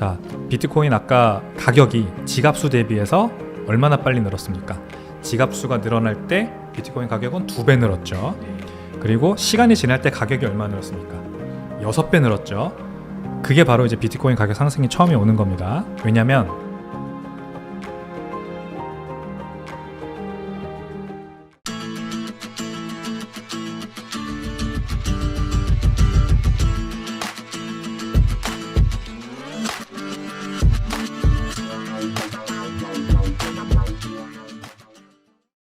자, 비트코인 아까 가격이 지갑수 대비해서 얼마나 빨리 늘었습니까? 지갑수가 늘어날 때 비트코인 가격은 2배 늘었죠. 그리고 시간이 지날 때 가격이 얼마나 늘었습니까? 6배 늘었죠. 그게 바로 이제 비트코인 가격 상승이 처음에 오는 겁니다. 왜냐면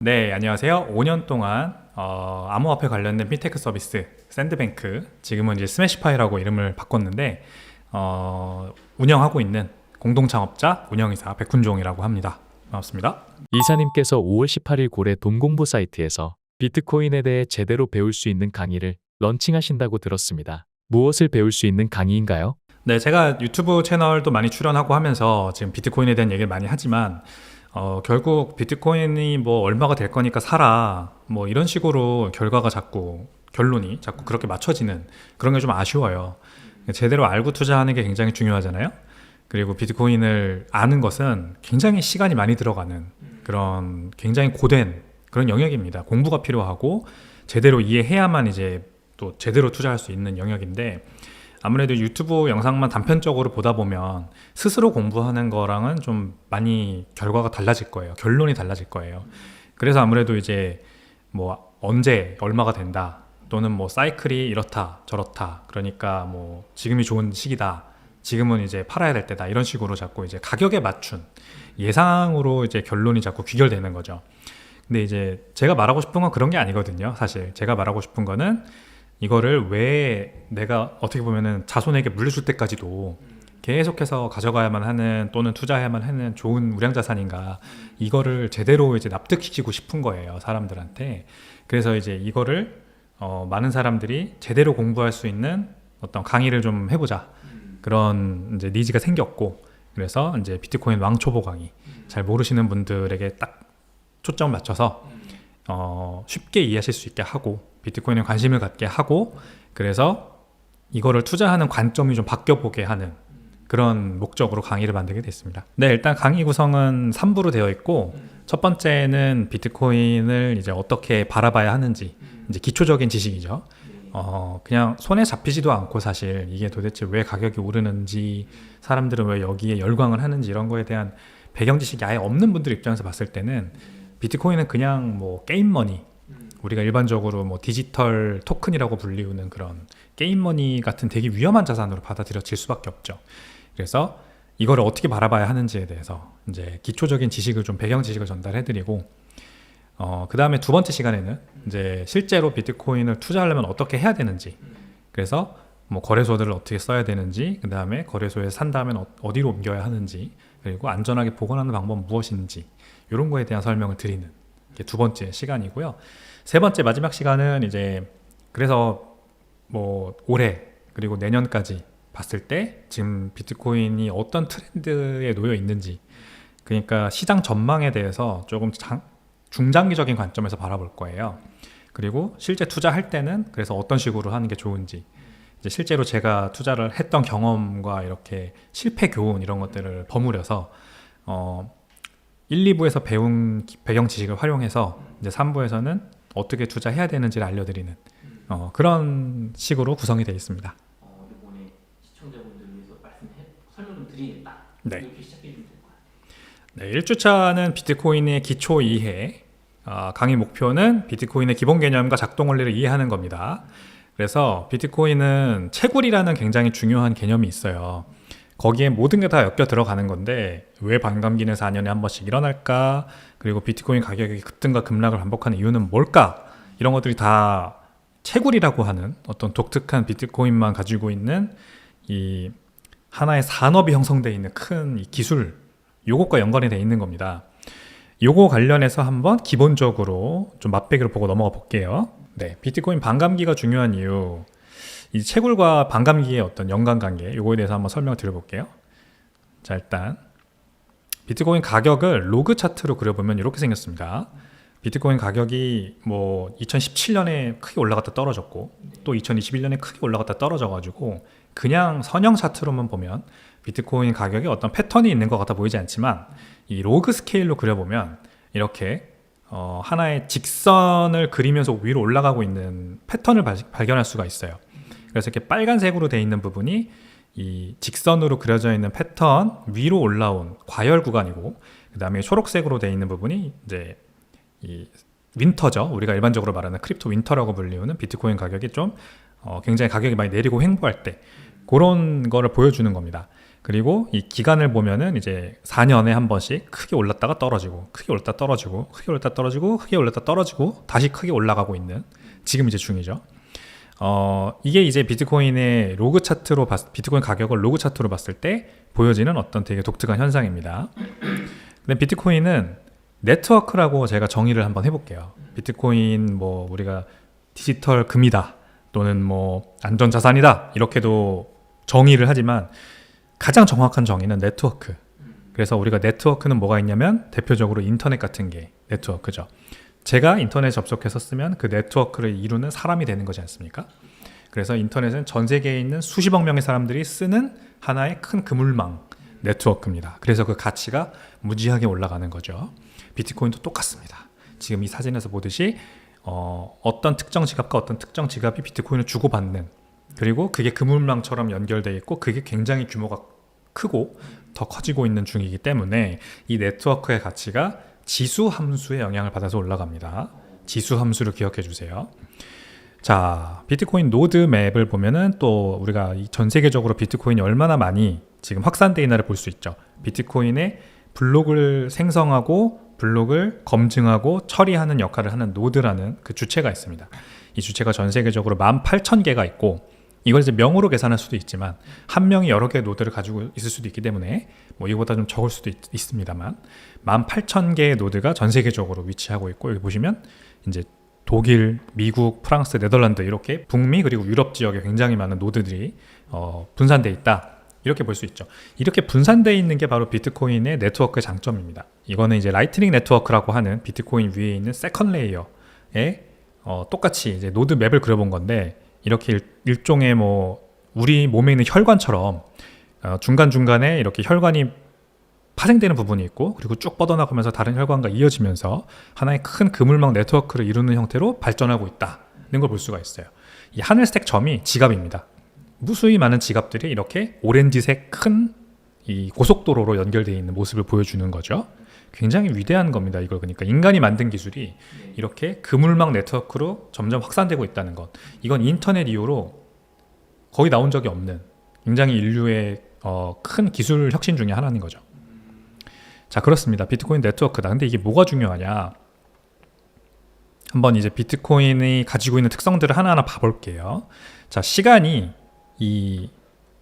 네, 안녕하세요. 5년 동안 암호화폐 관련된 핀테크 서비스 샌드뱅크, 지금은 이제 스매시파이라고 이름을 바꿨는데 운영하고 있는 공동창업자 운영이사 백훈종이라고 합니다. 반갑습니다. 이사님께서 5월 18일 고래 돈공부 사이트에서 비트코인에 대해 제대로 배울 수 있는 강의를 런칭하신다고 들었습니다. 무엇을 배울 수 있는 강의인가요? 네, 제가 유튜브 채널도 많이 출연하고 하면서 지금 비트코인에 대한 얘기를 많이 하지만 결국 비트코인이 뭐 얼마가 될 거니까 사라 뭐 이런 식으로 결론이 자꾸 그렇게 맞춰지는 그런 게 좀 아쉬워요. 제대로 알고 투자하는 게 굉장히 중요하잖아요. 그리고 비트코인을 아는 것은 굉장히 시간이 많이 들어가는 그런 굉장히 고된 그런 영역입니다. 공부가 필요하고 제대로 이해해야만 이제 또 제대로 투자할 수 있는 영역인데, 아무래도 유튜브 영상만 단편적으로 보다 보면 스스로 공부하는 거랑은 좀 많이 결과가 달라질 거예요. 결론이 달라질 거예요. 그래서 아무래도 이제 뭐 언제 얼마가 된다, 또는 뭐 사이클이 이렇다 저렇다, 그러니까 뭐 지금이 좋은 시기다, 지금은 이제 팔아야 될 때다, 이런 식으로 자꾸 이제 가격에 맞춘 예상으로 이제 결론이 자꾸 귀결되는 거죠. 근데 이제 제가 말하고 싶은 건 그런 게 아니거든요. 사실 제가 말하고 싶은 거는 이거를 왜 내가 어떻게 보면은 자손에게 물려줄 때까지도 계속해서 가져가야만 하는, 또는 투자해야만 하는 좋은 우량자산인가, 이거를 제대로 이제 납득시키고 싶은 거예요, 사람들한테. 그래서 이제 이거를 많은 사람들이 제대로 공부할 수 있는 어떤 강의를 좀 해보자, 그런 이제 니즈가 생겼고, 그래서 이제 비트코인 왕초보 강의, 잘 모르시는 분들에게 딱 초점 맞춰서 쉽게 이해하실 수 있게 하고, 비트코인에 관심을 갖게 하고, 그래서 이거를 투자하는 관점이 좀 바뀌어보게 하는 그런 목적으로 강의를 만들게 됐습니다. 네, 일단 강의 구성은 3부로 되어 있고, 첫 번째는 비트코인을 이제 어떻게 바라봐야 하는지, 이제 기초적인 지식이죠. 그냥 손에 잡히지도 않고 사실 이게 도대체 왜 가격이 오르는지, 사람들은 왜 여기에 열광을 하는지, 이런 거에 대한 배경 지식이 아예 없는 분들 입장에서 봤을 때는 비트코인은 그냥 뭐 게임머니, 우리가 일반적으로 뭐 디지털 토큰이라고 불리우는 그런 게임머니 같은 되게 위험한 자산으로 받아들여질 수밖에 없죠. 그래서 이거를 어떻게 바라봐야 하는지에 대해서 이제 기초적인 지식을 좀, 배경 지식을 전달해드리고, 그 다음에 두 번째 시간에는 이제 실제로 비트코인을 투자하려면 어떻게 해야 되는지, 그래서 뭐 거래소들을 어떻게 써야 되는지, 그 다음에 거래소에서 산다면 어디로 옮겨야 하는지, 그리고 안전하게 보관하는 방법은 무엇인지, 이런 거에 대한 설명을 드리는 게 두 번째 시간이고요. 세 번째 마지막 시간은 이제, 그래서 뭐 올해 그리고 내년까지 봤을 때 지금 비트코인이 어떤 트렌드에 놓여 있는지, 그러니까 시장 전망에 대해서 조금 중장기적인 관점에서 바라볼 거예요. 그리고 실제 투자할 때는 그래서 어떤 식으로 하는 게 좋은지, 이제 실제로 제가 투자를 했던 경험과 이렇게 실패 교훈, 이런 것들을 버무려서 1, 2부에서 배운 배경 지식을 활용해서 이제 3부에서는 어떻게 투자해야 되는지를 알려드리는 그런 식으로 구성이 되어 있습니다. 이번에 시청자분들 위해서 설명 좀 드리겠다. 네. 이렇게 시작해 주면 될 거예요. 네, 1주차는 비트코인의 기초 이해, 강의 목표는 비트코인의 기본 개념과 작동 원리를 이해하는 겁니다. 그래서 비트코인은 채굴이라는 굉장히 중요한 개념이 있어요. 거기에 모든 게 다 엮여 들어가는 건데, 왜 반감기는 4년에 한 번씩 일어날까, 그리고 비트코인 가격이 급등과 급락을 반복하는 이유는 뭘까, 이런 것들이 다 채굴이라고 하는 어떤 독특한 비트코인만 가지고 있는 이 하나의 산업이 형성되어 있는 큰 이 기술, 요것과 연관이 되어 있는 겁니다. 요거 관련해서 한번 기본적으로 좀 맛배기로 보고 넘어가 볼게요. 네, 비트코인 반감기가 중요한 이유, 이 채굴과 반감기의 어떤 연관관계, 요거에 대해서 한번 설명을 드려볼게요. 자, 일단 비트코인 가격을 로그 차트로 그려보면 이렇게 생겼습니다. 비트코인 가격이 뭐 2017년에 크게 올라갔다 떨어졌고, 또 2021년에 크게 올라갔다 떨어져가지고, 그냥 선형 차트로만 보면 비트코인 가격에 어떤 패턴이 있는 것 같아 보이지 않지만 이 로그 스케일로 그려보면 이렇게 하나의 직선을 그리면서 위로 올라가고 있는 패턴을 발견할 수가 있어요. 그래서 이렇게 빨간색으로 되어 있는 부분이 이 직선으로 그려져 있는 패턴 위로 올라온 과열 구간이고, 그 다음에 초록색으로 되어 있는 부분이 이제 이 윈터죠. 우리가 일반적으로 말하는 크립토 윈터라고 불리우는 비트코인 가격이 좀 굉장히 가격이 많이 내리고 횡보할 때 그런 거를 보여주는 겁니다. 그리고 이 기간을 보면은 이제 4년에 한 번씩 크게 올랐다가 떨어지고, 크게 올랐다 떨어지고, 크게 올랐다 떨어지고, 크게 올랐다 떨어지고, 다시 크게 올라가고 있는 지금 이제 중이죠. 이게 이제 비트코인의 로그 차트로 비트코인 가격을 로그 차트로 봤을 때 보여지는 어떤 되게 독특한 현상입니다. 근데 비트코인은 네트워크라고 제가 정의를 한번 해볼게요. 비트코인 뭐 우리가 디지털 금이다 또는 뭐 안전자산이다 이렇게도 정의를 하지만 가장 정확한 정의는 네트워크. 그래서 우리가 네트워크는 뭐가 있냐면 대표적으로 인터넷 같은 게 네트워크죠. 제가 인터넷 접속해서 쓰면 그 네트워크를 이루는 사람이 되는 거지 않습니까? 그래서 인터넷은 전 세계에 있는 수십억 명의 사람들이 쓰는 하나의 큰 그물망 네트워크입니다. 그래서 그 가치가 무지하게 올라가는 거죠. 비트코인도 똑같습니다. 지금 이 사진에서 보듯이 어떤 특정 지갑과 어떤 특정 지갑이 비트코인을 주고받는, 그리고 그게 그물망처럼 연결되어 있고 그게 굉장히 규모가 크고 더 커지고 있는 중이기 때문에 이 네트워크의 가치가 지수 함수의 영향을 받아서 올라갑니다. 지수 함수를 기억해 주세요. 자, 비트코인 노드 맵을 보면은 또 우리가 전 세계적으로 비트코인이 얼마나 많이 지금 확산되어 있나를 볼 수 있죠. 비트코인의 블록을 생성하고 블록을 검증하고 처리하는 역할을 하는 노드라는 그 주체가 있습니다. 이 주체가 전 세계적으로 18,000개가 있고, 이걸 이제 명으로 계산할 수도 있지만 한 명이 여러 개의 노드를 가지고 있을 수도 있기 때문에 뭐 이거보다 좀 적을 수도 있습니다만 18,000개의 노드가 전 세계적으로 위치하고 있고, 여기 보시면 이제 독일, 미국, 프랑스, 네덜란드 이렇게 북미 그리고 유럽 지역에 굉장히 많은 노드들이 분산되어 있다. 이렇게 볼 수 있죠. 이렇게 분산되어 있는 게 바로 비트코인의 네트워크의 장점입니다. 이거는 이제 라이트닝 네트워크라고 하는 비트코인 위에 있는 세컨 레이어에 똑같이 이제 노드 맵을 그려본 건데, 이렇게 일종의 뭐 우리 몸에 있는 혈관처럼 중간중간에 이렇게 혈관이 파생되는 부분이 있고, 그리고 쭉 뻗어나가면서 다른 혈관과 이어지면서 하나의 큰 그물망 네트워크를 이루는 형태로 발전하고 있다는 걸 볼 수가 있어요. 이 하늘색 점이 지갑입니다. 무수히 많은 지갑들이 이렇게 오렌지색 큰 이 고속도로로 연결되어 있는 모습을 보여주는 거죠. 굉장히 위대한 겁니다. 이걸 그러니까 인간이 만든 기술이 이렇게 그물망 네트워크로 점점 확산되고 있다는 것. 이건 인터넷 이후로 거의 나온 적이 없는 굉장히 인류의 큰 기술 혁신 중에 하나인 거죠. 자, 그렇습니다. 비트코인 네트워크다. 근데 이게 뭐가 중요하냐? 한번 이제 비트코인이 가지고 있는 특성들을 하나하나 봐볼게요. 자, 시간이 이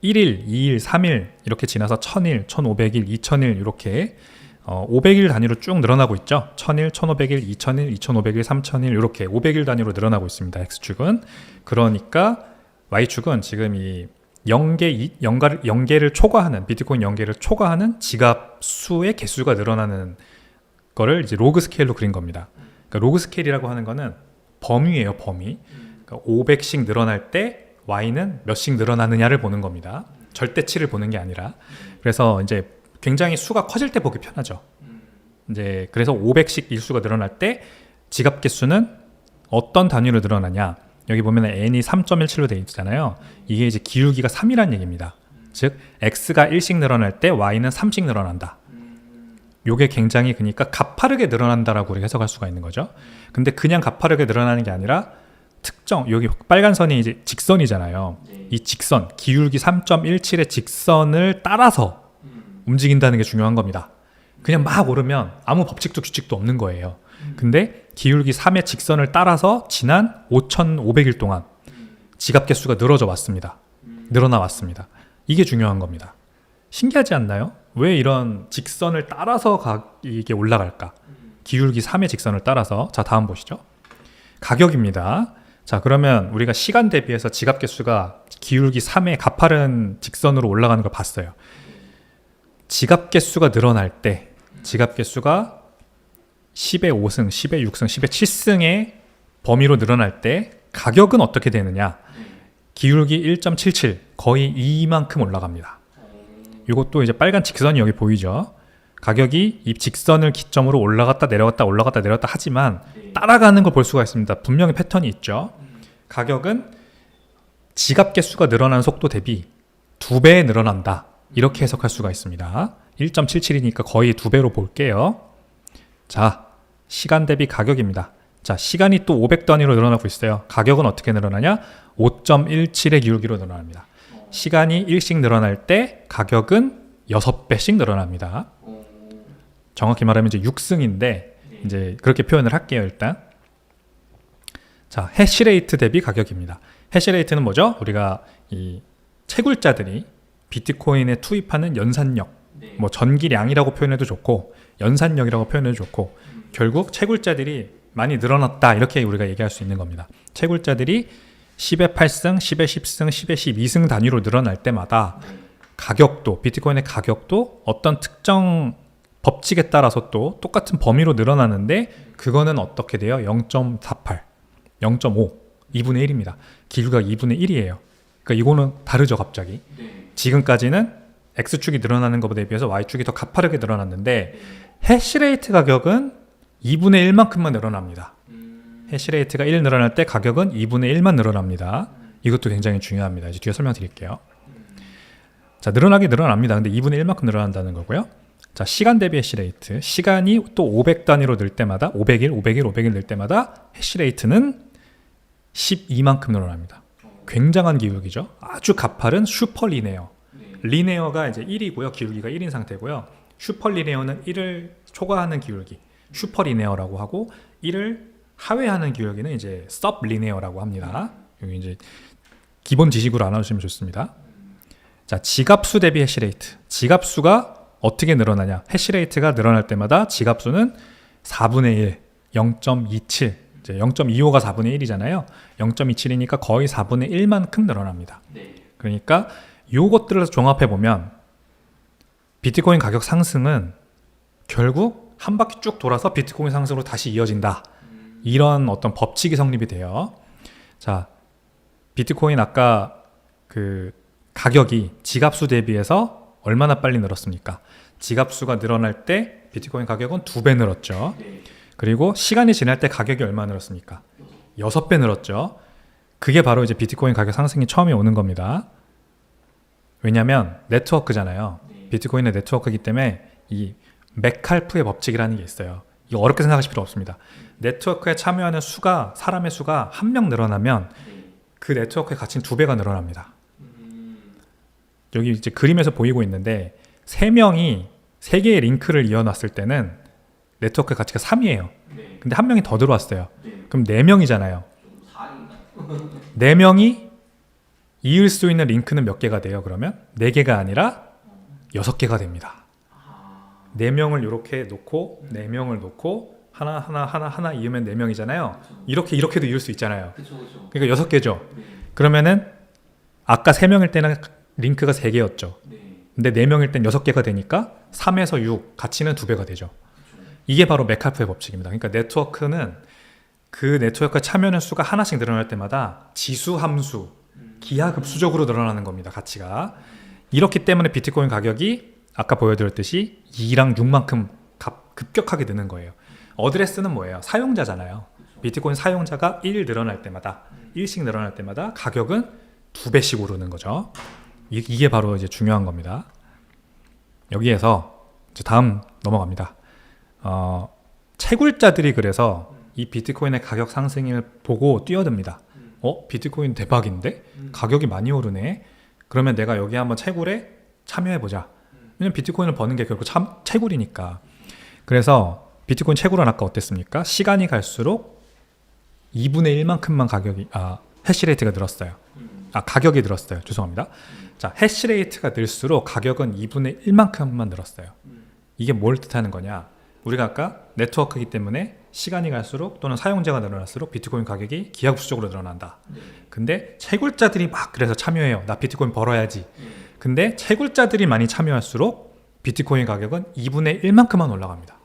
1일, 2일, 3일 이렇게 지나서 1000일, 1500일, 2000일 이렇게 500일 단위로 쭉 늘어나고 있죠. 1000일, 1500일, 2000일, 2500일, 3000일 이렇게 500일 단위로 늘어나고 있습니다. X축은. 그러니까 Y축은 지금 이 연계를 초과하는, 비트코인 연계를 초과하는 지갑 수의 개수가 늘어나는 거를 이제 로그 스케일로 그린 겁니다. 그러니까 로그 스케일이라고 하는 거는 범위예요, 범위. 그러니까 500씩 늘어날 때 Y는 몇씩 늘어나느냐를 보는 겁니다. 절대치를 보는 게 아니라. 그래서 이제 굉장히 수가 커질 때 보기 편하죠. 이제 그래서 500씩 일수가 늘어날 때 지갑 개수는 어떤 단위로 늘어나냐? 여기 보면 n이 3.17로 되어 있잖아요. 이게 이제 기울기가 3이라는 얘기입니다. 즉 x가 1씩 늘어날 때 y는 3씩 늘어난다. 요게 굉장히 그러니까 가파르게 늘어난다라고 우리가 해석할 수가 있는 거죠. 근데 그냥 가파르게 늘어나는 게 아니라 특정, 여기 빨간 선이 이제 직선이잖아요. 이 직선, 기울기 3.17의 직선을 따라서 움직인다는 게 중요한 겁니다. 그냥 막 오르면 아무 법칙도 규칙도 없는 거예요. 근데 기울기 3의 직선을 따라서 지난 5,500일 동안 지갑 개수가 늘어져 왔습니다. 늘어나 왔습니다. 이게 중요한 겁니다. 신기하지 않나요? 왜 이런 직선을 따라서 이게 올라갈까? 기울기 3의 직선을 따라서. 자, 다음 보시죠. 가격입니다. 자, 그러면 우리가 시간 대비해서 지갑 개수가 기울기 3의 가파른 직선으로 올라가는 걸 봤어요. 지갑 개수가 늘어날 때, 지갑 개수가 10의 5승, 10의 6승, 10의 7승의 범위로 늘어날 때 가격은 어떻게 되느냐? 기울기 1.77, 거의 2만큼 올라갑니다. 이것도 이제 빨간 직선이 여기 보이죠. 가격이 이 직선을 기점으로 올라갔다 내려갔다 올라갔다 내려갔다 하지만 네. 따라가는 걸 볼 수가 있습니다. 분명히 패턴이 있죠. 가격은 지갑 개수가 늘어나는 속도 대비 2배 늘어난다. 이렇게 해석할 수가 있습니다. 1.77이니까 거의 2배로 볼게요. 자, 시간 대비 가격입니다. 자, 시간이 또 500단위로 늘어나고 있어요. 가격은 어떻게 늘어나냐? 5.17의 기울기로 늘어납니다. 시간이 1씩 늘어날 때 가격은 6배씩 늘어납니다. 정확히 말하면 이제 6승인데 이제 그렇게 표현을 할게요, 일단. 자, 해시레이트 대비 가격입니다. 해시레이트는 뭐죠? 우리가 이 채굴자들이 비트코인에 투입하는 연산력, 네. 뭐 전기량이라고 표현해도 좋고 연산력이라고 표현해도 좋고 결국 채굴자들이 많이 늘어났다 이렇게 우리가 얘기할 수 있는 겁니다. 채굴자들이 10의 8승, 10의 10승, 10의 12승 단위로 늘어날 때마다 가격도, 비트코인의 가격도 어떤 특정 법칙에 따라서 또 똑같은 범위로 늘어나는데 그거는 어떻게 돼요? 0.48, 0.5, 2분의 1입니다. 기울기가 2분의 1이에요. 그러니까 이거는 다르죠, 갑자기. 네. 지금까지는 X축이 늘어나는 것에 비해서 Y축이 더 가파르게 늘어났는데 해시레이트 가격은 2분의 1만큼만 늘어납니다. 해시레이트가 1 늘어날 때 가격은 2분의 1만 늘어납니다. 이것도 굉장히 중요합니다. 이제 뒤에 설명드릴게요. 자, 늘어납니다. 근데 2분의 1만큼 늘어난다는 거고요. 자, 시간 대비 해시레이트. 시간이 또 500단위로 늘 때마다 500일, 500일, 500일 늘 때마다 해시레이트는 12만큼 늘어납니다. 굉장한 기울기죠. 아주 가파른 슈퍼리네어. 리네어가 이제 1이고요. 기울기가 1인 상태고요. 슈퍼리네어는 1을 초과하는 기울기. 슈퍼리네어라고 하고 1을 하회하는 기울기는 이제 서브리네어라고 합니다. 여기 이제 기본 지식으로 알아두시면 좋습니다. 자, 지갑수 대비 해시레이트. 지갑수가 어떻게 늘어나냐? 해시레이트가 늘어날 때마다 지갑수는 4분의 1, 0.27, 이제 0.25가 4분의 1이잖아요. 0.27이니까 거의 4분의 1만큼 늘어납니다. 네. 그러니까 요것들을 종합해 보면 비트코인 가격 상승은 결국 한 바퀴 쭉 돌아서 비트코인 상승으로 다시 이어진다. 이런 어떤 법칙이 성립이 돼요. 자, 비트코인 아까 그 가격이 지갑수 대비해서 얼마나 빨리 늘었습니까? 지갑수가 늘어날 때 비트코인 가격은 2배 늘었죠. 네. 그리고 시간이 지날 때 가격이 얼마나 늘었습니까? 6배 늘었죠. 그게 바로 이제 비트코인 가격 상승이 처음에 오는 겁니다. 왜냐하면 네트워크잖아요. 네. 비트코인의 네트워크이기 때문에 이 메칼프의 법칙이라는 게 있어요. 이거 어렵게 생각하실 필요 없습니다. 네트워크에 참여하는 수가, 사람의 수가 한 명 늘어나면 네. 그 네트워크의 가치는 2배가 늘어납니다. 여기 이제 그림에서 보이고 있는데 3명이 3개의 링크를 이어놨을 때는 네트워크 가치가 3이에요. 네. 근데 한 명이 더 들어왔어요. 네. 그럼 4명이잖아요. 좀 4인가? 4명이 이을 수 있는 링크는 몇 개가 돼요? 그러면 4개가 아니라 6개가 됩니다. 4명을 이렇게 놓고 4명을 놓고 하나 이으면 4명이잖아요. 이렇게도 이을 수 있잖아요. 그쵸, 그쵸. 그러니까 6개죠. 네. 그러면은 아까 3명일 때는 링크가 3개였죠. 네. 근데 4명일 땐 6개가 되니까 3에서 6 가치는 2배가 되죠. 그쵸. 이게 바로 메카프의 법칙입니다. 그러니까 네트워크는 그 네트워크에 참여하는 수가 하나씩 늘어날 때마다 지수 함수, 기하급수적으로 늘어나는 겁니다. 가치가. 이렇기 때문에 비트코인 가격이 아까 보여드렸듯이 2랑 6만큼 급격하게 느는 거예요. 어드레스는 뭐예요? 사용자잖아요. 비트코인 사용자가 1 늘어날 때마다 1씩 늘어날 때마다 가격은 2배씩 오르는 거죠. 이게 바로 이제 중요한 겁니다. 여기에서 이제 다음 넘어갑니다. 채굴자들이 그래서 이 비트코인의 가격 상승을 보고 뛰어듭니다. 비트코인 대박인데? 가격이 많이 오르네? 그러면 내가 여기 한번 채굴에 참여해보자. 왜냐면 비트코인을 버는 게 결국 채굴이니까. 그래서 비트코인 채굴은 아까 어땠습니까? 시간이 갈수록 2분의 1만큼만 해시레이트가 늘었어요. 가격이 늘었어요. 죄송합니다. 자, 해시레이트가 늘수록 가격은 2분의 1만큼만 늘었어요. 이게 뭘 뜻하는 거냐? 우리가 아까 네트워크이기 때문에 시간이 갈수록 또는 사용자가 늘어날수록 비트코인 가격이 기하급수적으로 늘어난다. 근데 채굴자들이 막 그래서 참여해요. 나 비트코인 벌어야지. 근데 채굴자들이 많이 참여할수록 비트코인 가격은 2분의 1만큼만 올라갑니다.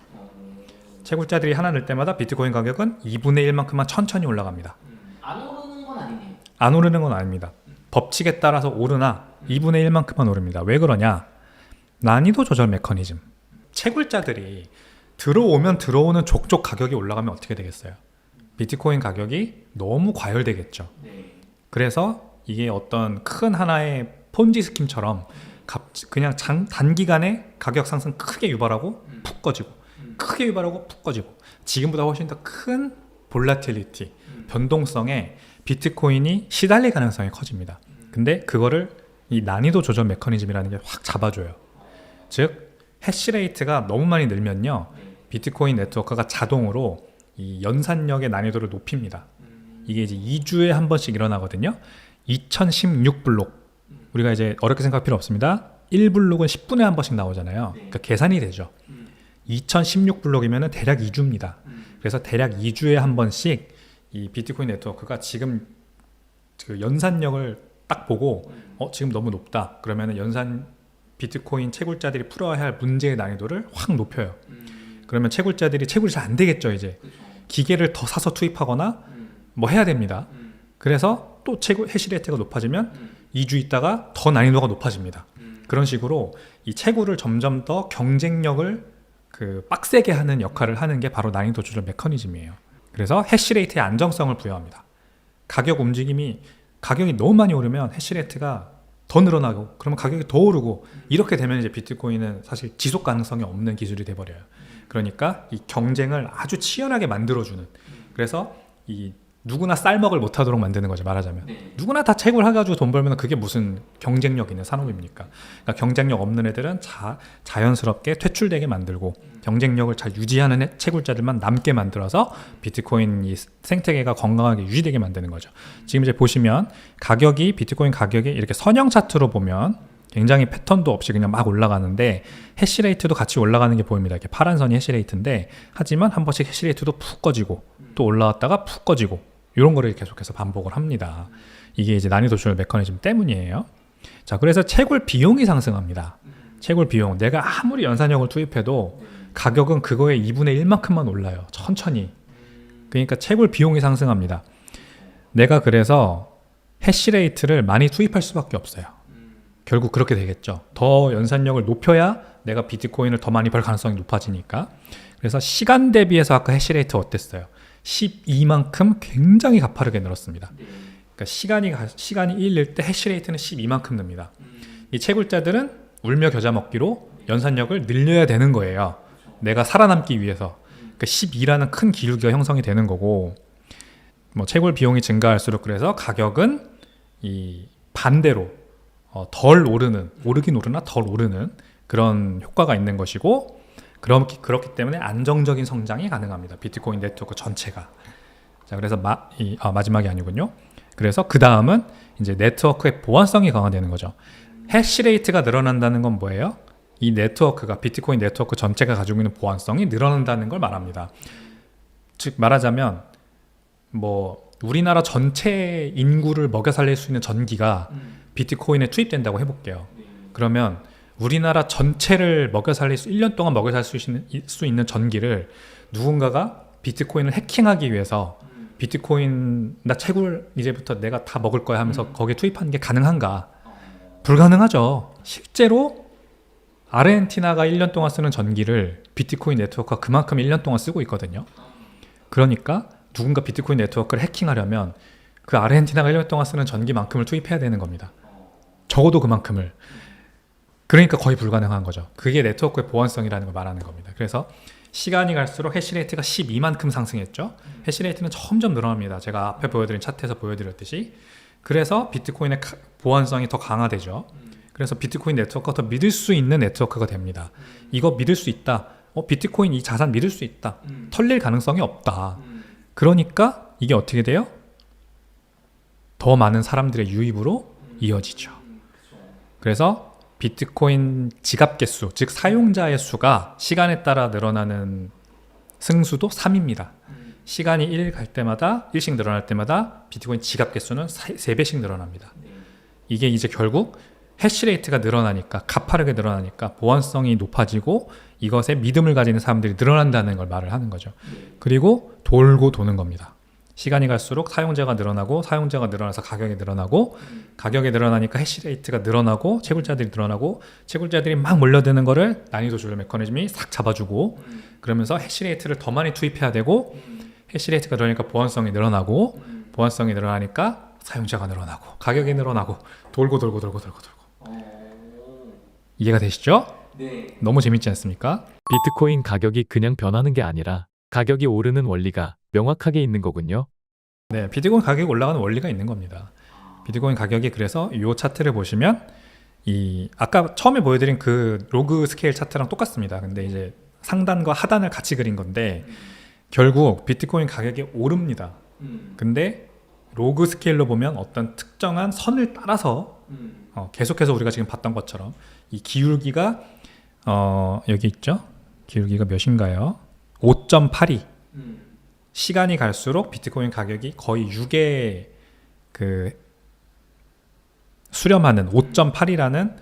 채굴자들이 하나 늘 때마다 비트코인 가격은 2분의 1만큼만 천천히 올라갑니다. 안 오르는 건 아니네요. 안 오르는 건 아닙니다. 법칙에 따라서 오르나 2분의 1만큼만 오릅니다. 왜 그러냐? 난이도 조절 메커니즘. 채굴자들이 들어오면 들어오는 족족 가격이 올라가면 어떻게 되겠어요? 비트코인 가격이 너무 과열되겠죠. 네. 그래서 이게 어떤 큰 하나의 폰지 스킴처럼 그냥 단기간에 가격 상승 크게 유발하고 푹 꺼지고, 크게 유발하고 푹 꺼지고, 지금보다 훨씬 더 큰 볼라틸리티, 변동성에 비트코인이 시달릴 가능성이 커집니다. 근데 그거를 이 난이도 조절 메커니즘이라는 게 확 잡아줘요. 즉 해시레이트가 너무 많이 늘면요, 비트코인 네트워크가 자동으로 이 연산력의 난이도를 높입니다. 이게 이제 2주에 한 번씩 일어나거든요. 2016블록, 우리가 이제 어렵게 생각할 필요 없습니다. 1블록은 10분에 한 번씩 나오잖아요. 그러니까 계산이 되죠. 2016블록이면 대략 2주입니다. 그래서 대략 2주에 한 번씩 이 비트코인 네트워크가 지금 그 연산력을 딱 보고 지금 너무 높다 그러면 연산 비트코인 채굴자들이 풀어야 할 문제의 난이도를 확 높여요. 그러면 채굴자들이 채굴이 잘 안 되겠죠. 이제 기계를 더 사서 투입하거나 뭐 해야 됩니다. 그래서 또 해시레이트가 높아지면 2주 있다가 더 난이도가 높아집니다. 그런 식으로 이 채굴을 점점 더 경쟁력을 그 빡세게 하는 역할을 하는 게 바로 난이도 조절 메커니즘이에요. 그래서 해시레이트의 안정성을 부여합니다. 가격이 너무 많이 오르면 해시레이트가 더 늘어나고, 그러면 가격이 더 오르고, 이렇게 되면 이제 비트코인은 사실 지속 가능성이 없는 기술이 돼버려요. 그러니까 이 경쟁을 아주 치열하게 만들어주는, 그래서 이 누구나 쌀먹을 못하도록 만드는 거죠. 말하자면 누구나 다 채굴해가지고 돈 벌면 그게 무슨 경쟁력 있는 산업입니까? 그러니까 경쟁력 없는 애들은 자연스럽게 퇴출되게 만들고, 경쟁력을 잘 유지하는 채굴자들만 남게 만들어서 비트코인 이 생태계가 건강하게 유지되게 만드는 거죠. 지금 이제 보시면 비트코인 가격이 이렇게 선형 차트로 보면 굉장히 패턴도 없이 그냥 막 올라가는데, 해시레이트도 같이 올라가는 게 보입니다. 이렇게 파란 선이 해시레이트인데, 하지만 한 번씩 해시레이트도 푹 꺼지고 또 올라왔다가 푹 꺼지고, 이런 거를 계속해서 반복을 합니다. 이게 이제 난이도 조절 메커니즘 때문이에요. 자, 그래서 채굴 비용이 상승합니다. 채굴 비용, 내가 아무리 연산력을 투입해도 가격은 그거의 2분의 1만큼만 올라요. 천천히. 그러니까 채굴 비용이 상승합니다. 내가 그래서 해시레이트를 많이 투입할 수밖에 없어요. 결국 그렇게 되겠죠. 더 연산력을 높여야 내가 비트코인을 더 많이 벌 가능성이 높아지니까. 그래서 시간 대비해서 아까 해시레이트 어땠어요? 12만큼 굉장히 가파르게 늘었습니다. 그러니까 시간이 1일 때 해시레이트는 12만큼 늡니다. 이 채굴자들은 울며 겨자 먹기로 연산력을 늘려야 되는 거예요. 내가 살아남기 위해서. 그러니까 12라는 큰 기울기가 형성이 되는 거고, 뭐 채굴 비용이 증가할수록 그래서 가격은 이 반대로 덜 오르긴 오르나 덜 오르는 그런 효과가 있는 것이고, 그렇기 때문에 안정적인 성장이 가능합니다. 비트코인 네트워크 전체가. 자, 그래서 마지막이 아니군요. 그래서 그 다음은 이제 네트워크의 보안성이 강화되는 거죠. 해시레이트가 늘어난다는 건 뭐예요? 이 네트워크가, 비트코인 네트워크 전체가 가지고 있는 보안성이 늘어난다는 걸 말합니다. 즉 말하자면 뭐 우리나라 전체 인구를 먹여 살릴 수 있는 전기가 비트코인에 투입된다고 해볼게요. 그러면 우리나라 전체를 1년 동안 먹여 살 수 있는 전기를 누군가가 비트코인을 해킹하기 위해서 비트코인 나 채굴 이제부터 내가 다 먹을 거야 하면서 거기에 투입하는 게 가능한가? 불가능하죠. 실제로 아르헨티나가 1년 동안 쓰는 전기를 비트코인 네트워크가 그만큼 1년 동안 쓰고 있거든요. 그러니까 누군가 비트코인 네트워크를 해킹하려면 그 아르헨티나가 1년 동안 쓰는 전기만큼을 투입해야 되는 겁니다. 적어도 그만큼을. 그러니까 거의 불가능한 거죠. 그게 네트워크의 보안성이라는 걸 말하는 겁니다. 그래서 시간이 갈수록 해시레이트가 12만큼 상승했죠. 해시레이트는 점점 늘어납니다. 제가 앞에 보여드린 차트에서 보여드렸듯이. 그래서 비트코인의 보안성이 더 강화되죠. 그래서 비트코인 네트워크가 더 믿을 수 있는 네트워크가 됩니다. 이거 믿을 수 있다. 비트코인 이 자산 믿을 수 있다. 털릴 가능성이 없다. 그러니까 이게 어떻게 돼요? 더 많은 사람들의 유입으로 이어지죠. 그래서 비트코인 지갑 개수, 즉 사용자의 수가 시간에 따라 늘어나는 승수도 3입니다. 시간이 1씩 늘어날 때마다 비트코인 지갑 개수는 3배씩 늘어납니다. 이게 이제 결국 해시레이트가 늘어나니까, 가파르게 늘어나니까 보안성이 높아지고 이것에 믿음을 가지는 사람들이 늘어난다는 걸 말을 하는 거죠. 그리고 돌고 도는 겁니다. 시간이 갈수록 사용자가 늘어나고 사용자가 늘어나서 가격이 늘어나고 가격이 늘어나니까 해시레이트가 늘어나고 채굴자들이 늘어나고 채굴자들이 막 몰려드는 거를 난이도 조절 메커니즘이 싹 잡아주고 그러면서 해시레이트를 더 많이 투입해야 되고 해시레이트가 늘어나니까 보안성이 늘어나고 보안성이 늘어나니까 사용자가 늘어나고 가격이 늘어나고 돌고 이해가 되시죠? 네. 너무 재밌지 않습니까? 비트코인 가격이 그냥 변하는 게 아니라 가격이 오르는 원리가 명확하게 있는 거군요. 네, 비트코인 가격이 올라가는 원리가 있는 겁니다. 비트코인 가격이 그래서 이 차트를 보시면 이 아까 처음에 보여드린 그 로그 스케일 차트랑 똑같습니다. 근데 이제 상단과 하단을 같이 그린 건데 결국 비트코인 가격이 오릅니다. 근데 로그 스케일로 보면 어떤 특정한 선을 따라서 계속해서 우리가 지금 봤던 것처럼 이 기울기가 여기 있죠? 기울기가 몇인가요? 5.82. 시간이 갈수록 비트코인 가격이 거의 6에 그 수렴하는 5.8이라는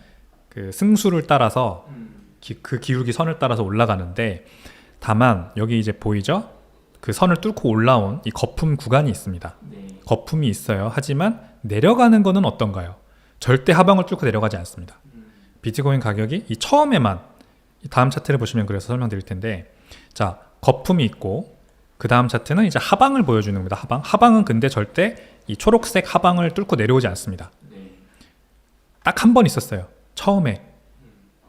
그 승수를 따라서 그 기울기 선을 따라서 올라가는데 다만 여기 이제 보이죠? 그 선을 뚫고 올라온 이 거품 구간이 있습니다. 네. 거품이 있어요. 하지만 내려가는 거는 어떤가요? 절대 하방을 뚫고 내려가지 않습니다. 비트코인 가격이 이 처음에만 이 다음 차트를 보시면 그래서 설명드릴 텐데 자 거품이 있고 그 다음 차트는 이제 하방을 보여주는 겁니다. 하방은 근데 절대 이 초록색 하방을 뚫고 내려오지 않습니다. 네. 딱 한 번 있었어요. 처음에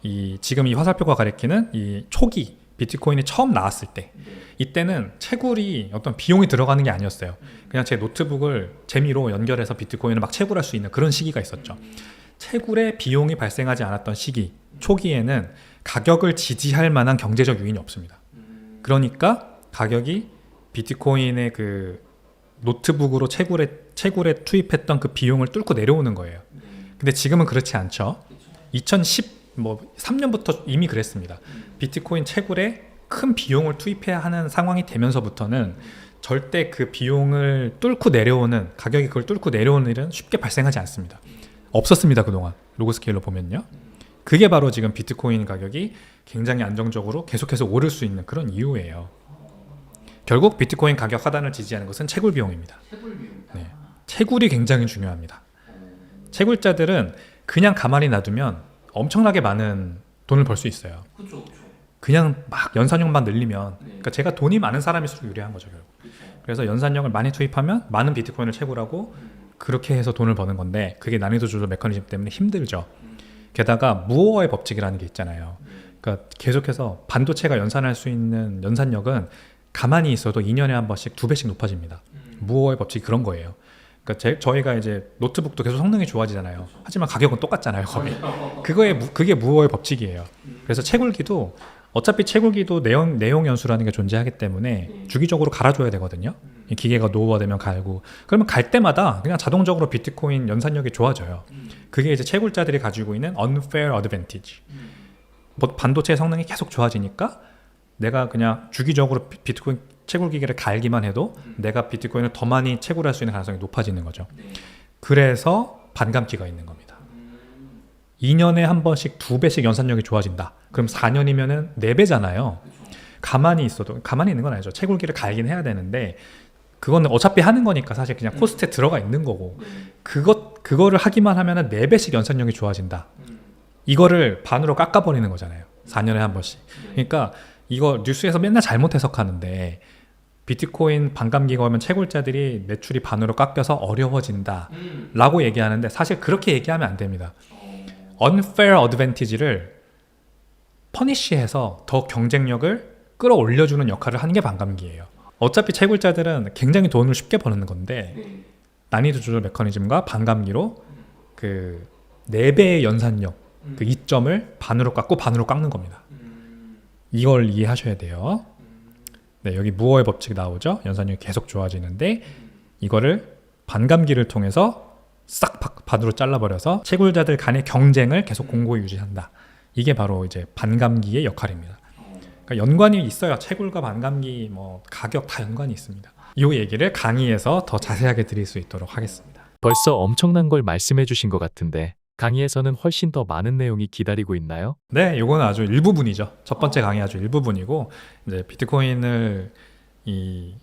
이 지금 이 화살표가 가리키는 이 초기 비트코인이 처음 나왔을 때 이때는 채굴이 어떤 비용이 들어가는 게 아니었어요. 그냥 제 노트북을 재미로 연결해서 비트코인을 막 채굴할 수 있는 그런 시기가 있었죠. 채굴에 비용이 발생하지 않았던 시기 초기에는 가격을 지지할 만한 경제적 요인이 없습니다. 그러니까 가격이 비트코인의 그 노트북으로 채굴에 투입했던 그 비용을 뚫고 내려오는 거예요. 근데 지금은 그렇지 않죠. 2013년부터 이미 그랬습니다. 비트코인 채굴에 큰 비용을 투입해야 하는 상황이 되면서부터는 절대 그 비용을 뚫고 내려오는 가격이 그걸 뚫고 내려오는 일은 쉽게 발생하지 않습니다. 없었습니다. 그동안 로그 스케일로 보면요. 그게 바로 지금 비트코인 가격이 굉장히 안정적으로 계속해서 오를 수 있는 그런 이유예요. 결국 비트코인 가격 하단을 지지하는 것은 채굴 비용입니다. 채굴 비용이다. 네. 채굴이 굉장히 중요합니다. 채굴자들은 그냥 가만히 놔두면 엄청나게 많은 돈을 벌 수 있어요. 그렇죠. 그냥 막 연산력만 늘리면 네. 그러니까 제가 돈이 많은 사람일수록 유리한 거죠. 결국. 그래서 연산력을 많이 투입하면 많은 비트코인을 채굴하고 그렇게 해서 돈을 버는 건데 그게 난이도 조절 메커니즘 때문에 힘들죠. 게다가 무어의 법칙이라는 게 있잖아요. 그러니까 계속해서 반도체가 연산할 수 있는 연산력은 가만히 있어도 2년에 한 번씩 2배씩 높아집니다. 무어의 법칙이 그런 거예요. 그러니까 저희가 이제 노트북도 계속 성능이 좋아지잖아요. 하지만 가격은 똑같잖아요. 거의. 그게 무어의 법칙이에요. 그래서 채굴기도 어차피 채굴기도 내용 연수라는 게 존재하기 때문에 주기적으로 갈아줘야 되거든요. 이 기계가 노후화되면 갈고 그러면 갈 때마다 그냥 자동적으로 비트코인 연산력이 좋아져요. 그게 이제 채굴자들이 가지고 있는 unfair advantage. 반도체 성능이 계속 좋아지니까 내가 그냥 주기적으로 비트코인 채굴 기계를 갈기만 해도 내가 비트코인을 더 많이 채굴할 수 있는 가능성이 높아지는 거죠. 그래서 반감기가 있는 겁니다. 2년에 한 번씩 2배씩 연산력이 좋아진다. 그럼 4년이면은 4배잖아요. 가만히 있어도 가만히 있는 건 아니죠. 채굴기를 갈긴 해야 되는데 그거는 어차피 하는 거니까 사실 그냥 코스트에 들어가 있는 거고 그거를 하기만 하면은 4배씩 연산력이 좋아진다. 이거를 반으로 깎아버리는 거잖아요. 4년에 한 번씩. 그러니까 이거 뉴스에서 맨날 잘못 해석하는데 비트코인 반감기가 오면 채굴자들이 매출이 반으로 깎여서 어려워진다 라고 얘기하는데 사실 그렇게 얘기하면 안 됩니다. unfair advantage를 퍼니쉬해서 더 경쟁력을 끌어올려주는 역할을 하는 게 반감기예요. 어차피 채굴자들은 굉장히 돈을 쉽게 버는 건데 난이도 조절 메커니즘과 반감기로 그 4배의 연산력 그 이점을 반으로 깎고 반으로 깎는 겁니다. 이걸 이해하셔야 돼요. 네, 여기 무어의 법칙이 나오죠. 연산력이 계속 좋아지는데 이거를 반감기를 통해서 싹 반으로 잘라버려서 채굴자들 간의 경쟁을 계속 공고히 유지한다. 이게 바로 이제 반감기의 역할입니다. 그러니까 연관이 있어요. 채굴과 반감기, 뭐 가격 다 연관이 있습니다. 이 얘기를 강의에서 더 자세하게 드릴 수 있도록 하겠습니다. 벌써 엄청난 걸 말씀해 주신 것 같은데 강의에서는 훨씬 더 많은 내용이 기다리고 있나요? 네, 이거는 아주 일부분이죠. 첫 번째 강의 아주 일부분이고 이제 비트코인을 이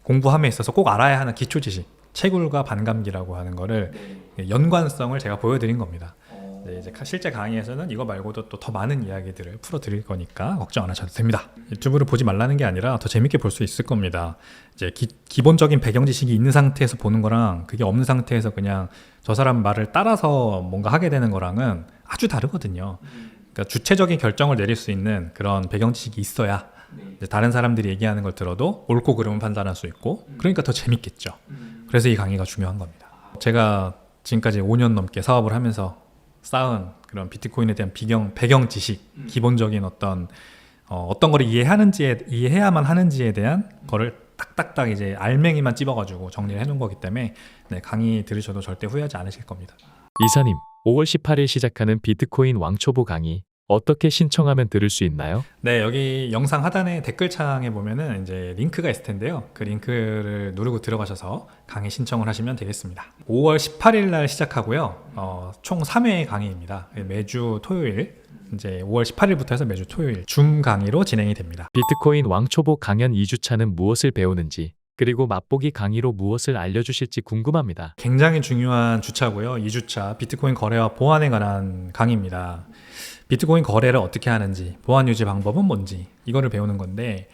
공부함에 있어서 꼭 알아야 하는 기초 지식, 채굴과 반감기라고 하는 거를 네. 연관성을 제가 보여드린 겁니다. 어. 네, 이제 실제 강의에서는 이거 말고도 또 더 많은 이야기들을 풀어드릴 거니까 걱정 안 하셔도 됩니다. 유튜브를 보지 말라는 게 아니라 더 재밌게 볼 수 있을 겁니다. 이제 기본적인 배경 지식이 있는 상태에서 보는 거랑 그게 없는 상태에서 그냥 저 사람 말을 따라서 뭔가 하게 되는 거랑은 아주 다르거든요. 그러니까 주체적인 결정을 내릴 수 있는 그런 배경 지식이 있어야 네. 이제 다른 사람들이 얘기하는 걸 들어도 옳고 그름을 판단할 수 있고 그러니까 더 재밌겠죠. 음. 그래서 이 강의가 중요한 겁니다. 제가 지금까지 5년 넘게 사업을 하면서 쌓은 그런 비트코인에 대한 배경 지식, 기본적인 어떤 거를 이해해야만 하는지에 대한 거를 딱딱딱 이제 알맹이만 찝어가지고 정리를 해놓은 거기 때문에 네, 강의 들으셔도 절대 후회하지 않으실 겁니다. 이사님, 5월 18일 시작하는 비트코인 왕초보 강의 어떻게 신청하면 들을 수 있나요? 네, 여기 영상 하단에 댓글창에 보면은 이제 링크가 있을 텐데요. 그 링크를 누르고 들어가셔서 강의 신청을 하시면 되겠습니다. 5월 18일 날 시작하고요. 총 3회 강의입니다. 매주 토요일, 이제 5월 18일부터 해서 매주 토요일 줌 강의로 진행이 됩니다. 비트코인 왕초보 강연 2주차는 무엇을 배우는지, 그리고 맛보기 강의로 무엇을 알려주실지 궁금합니다. 굉장히 중요한 주차고요. 2주차 비트코인 거래와 보안에 관한 강의입니다. 비트코인 거래를 어떻게 하는지, 보안 유지 방법은 뭔지 이거를 배우는 건데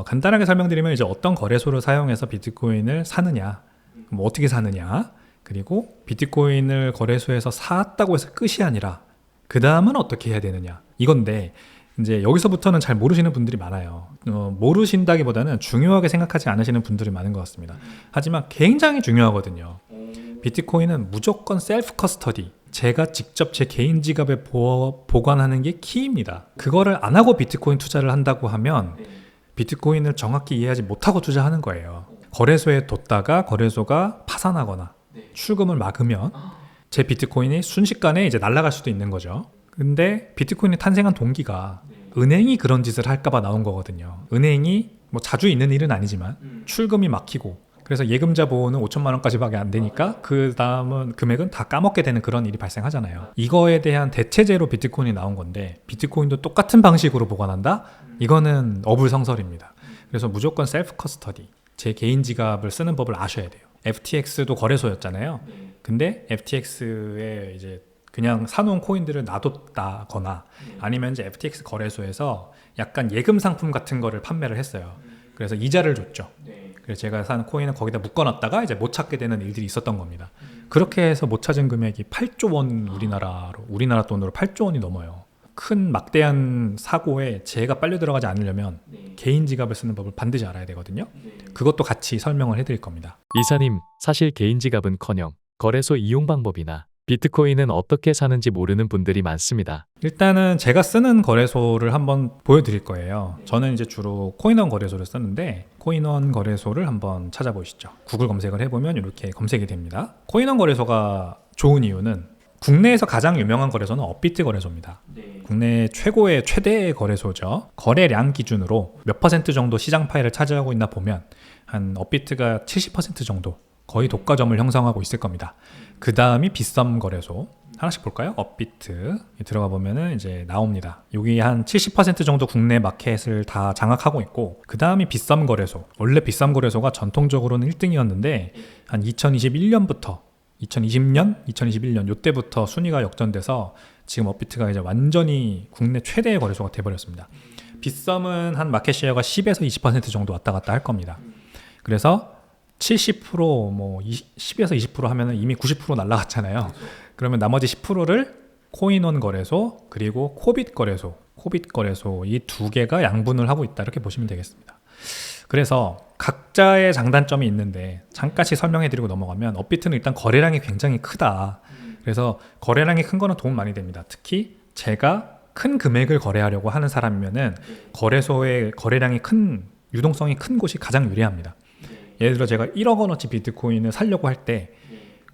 간단하게 설명드리면 이제 어떤 거래소를 사용해서 비트코인을 사느냐, 뭐 어떻게 사느냐, 그리고 비트코인을 거래소에서 샀다고 해서 끝이 아니라 그 다음은 어떻게 해야 되느냐 이건데 이제 여기서부터는 잘 모르시는 분들이 많아요. 모르신다기보다는 중요하게 생각하지 않으시는 분들이 많은 것 같습니다. 하지만 굉장히 중요하거든요. 비트코인은 무조건 셀프 커스터디, 제가 직접 제 개인 지갑에 보관하는 게 키입니다. 그거를 안 하고 비트코인 투자를 한다고 하면 비트코인을 정확히 이해하지 못하고 투자하는 거예요. 거래소에 뒀다가 거래소가 파산하거나 출금을 막으면 제 비트코인이 순식간에 이제 날아갈 수도 있는 거죠. 근데 비트코인이 탄생한 동기가 은행이 그런 짓을 할까봐 나온 거거든요. 은행이 뭐 자주 있는 일은 아니지만 출금이 막히고 그래서 예금자 보호는 5천만 원까지밖에 안 되니까 그 다음은 금액은 다 까먹게 되는 그런 일이 발생하잖아요. 이거에 대한 대체제로 비트코인이 나온 건데 비트코인도 똑같은 방식으로 보관한다? 이거는 어불성설입니다. 그래서 무조건 셀프 커스터디, 제 개인 지갑을 쓰는 법을 아셔야 돼요. FTX도 거래소였잖아요. 근데 FTX에 이제 그냥 사놓은 코인들을 놔뒀다거나 아니면 이제 FTX 거래소에서 약간 예금 상품 같은 거를 판매를 했어요. 그래서 이자를 줬죠. 그래서 제가 산 코인은 거기다 묶어놨다가 이제 못 찾게 되는 일들이 있었던 겁니다. 그렇게 해서 못 찾은 금액이 8조 원, 우리나라 돈으로 8조 원이 넘어요. 큰 막대한 사고에 제가 빨려 들어가지 않으려면 개인 지갑을 쓰는 법을 반드시 알아야 되거든요. 그것도 같이 설명을 해드릴 겁니다. 이사님, 사실 개인 지갑은커녕 거래소 이용 방법이나 비트코인은 어떻게 사는지 모르는 분들이 많습니다. 일단은 제가 쓰는 거래소를 한번 보여드릴 거예요. 저는 이제 주로 코인원 거래소를 쓰는데 코인원 거래소를 한번 찾아보시죠. 구글 검색을 해보면 이렇게 검색이 됩니다. 코인원 거래소가 좋은 이유는 국내에서 가장 유명한 거래소는 업비트 거래소입니다. 국내 최대의 거래소죠. 거래량 기준으로 몇 퍼센트 정도 시장 파일을 차지하고 있나 보면 한 업비트가 70% 정도 거의 독과점을 형성하고 있을 겁니다. 그 다음이 빗썸 거래소 하나씩 볼까요? 업비트 들어가 보면은 이제 나옵니다. 여기 한 70% 정도 국내 마켓을 다 장악하고 있고 그 다음이 빗썸 거래소. 원래 빗썸 거래소가 전통적으로는 1등이었는데 한 2020년, 2021년 이때부터 순위가 역전돼서 지금 업비트가 이제 완전히 국내 최대의 거래소가 돼버렸습니다. 빗썸은 한 마켓 쉐어가 10에서 20% 정도 왔다 갔다 할 겁니다. 그래서 70% 뭐 10에서 20% 하면은 이미 90% 날라갔잖아요. 그러면 나머지 10%를 코인원 거래소 그리고 코빗 거래소 이 두 개가 양분을 하고 있다 이렇게 보시면 되겠습니다. 그래서 각자의 장단점이 있는데 잠깐씩 설명해드리고 넘어가면 업비트는 일단 거래량이 굉장히 크다. 그래서 거래량이 큰 거는 도움 많이 됩니다. 특히 제가 큰 금액을 거래하려고 하는 사람이면은 거래소의 거래량이 큰 유동성이 큰 곳이 가장 유리합니다. 예를 들어 제가 1억 원어치 비트코인을 사려고 할 때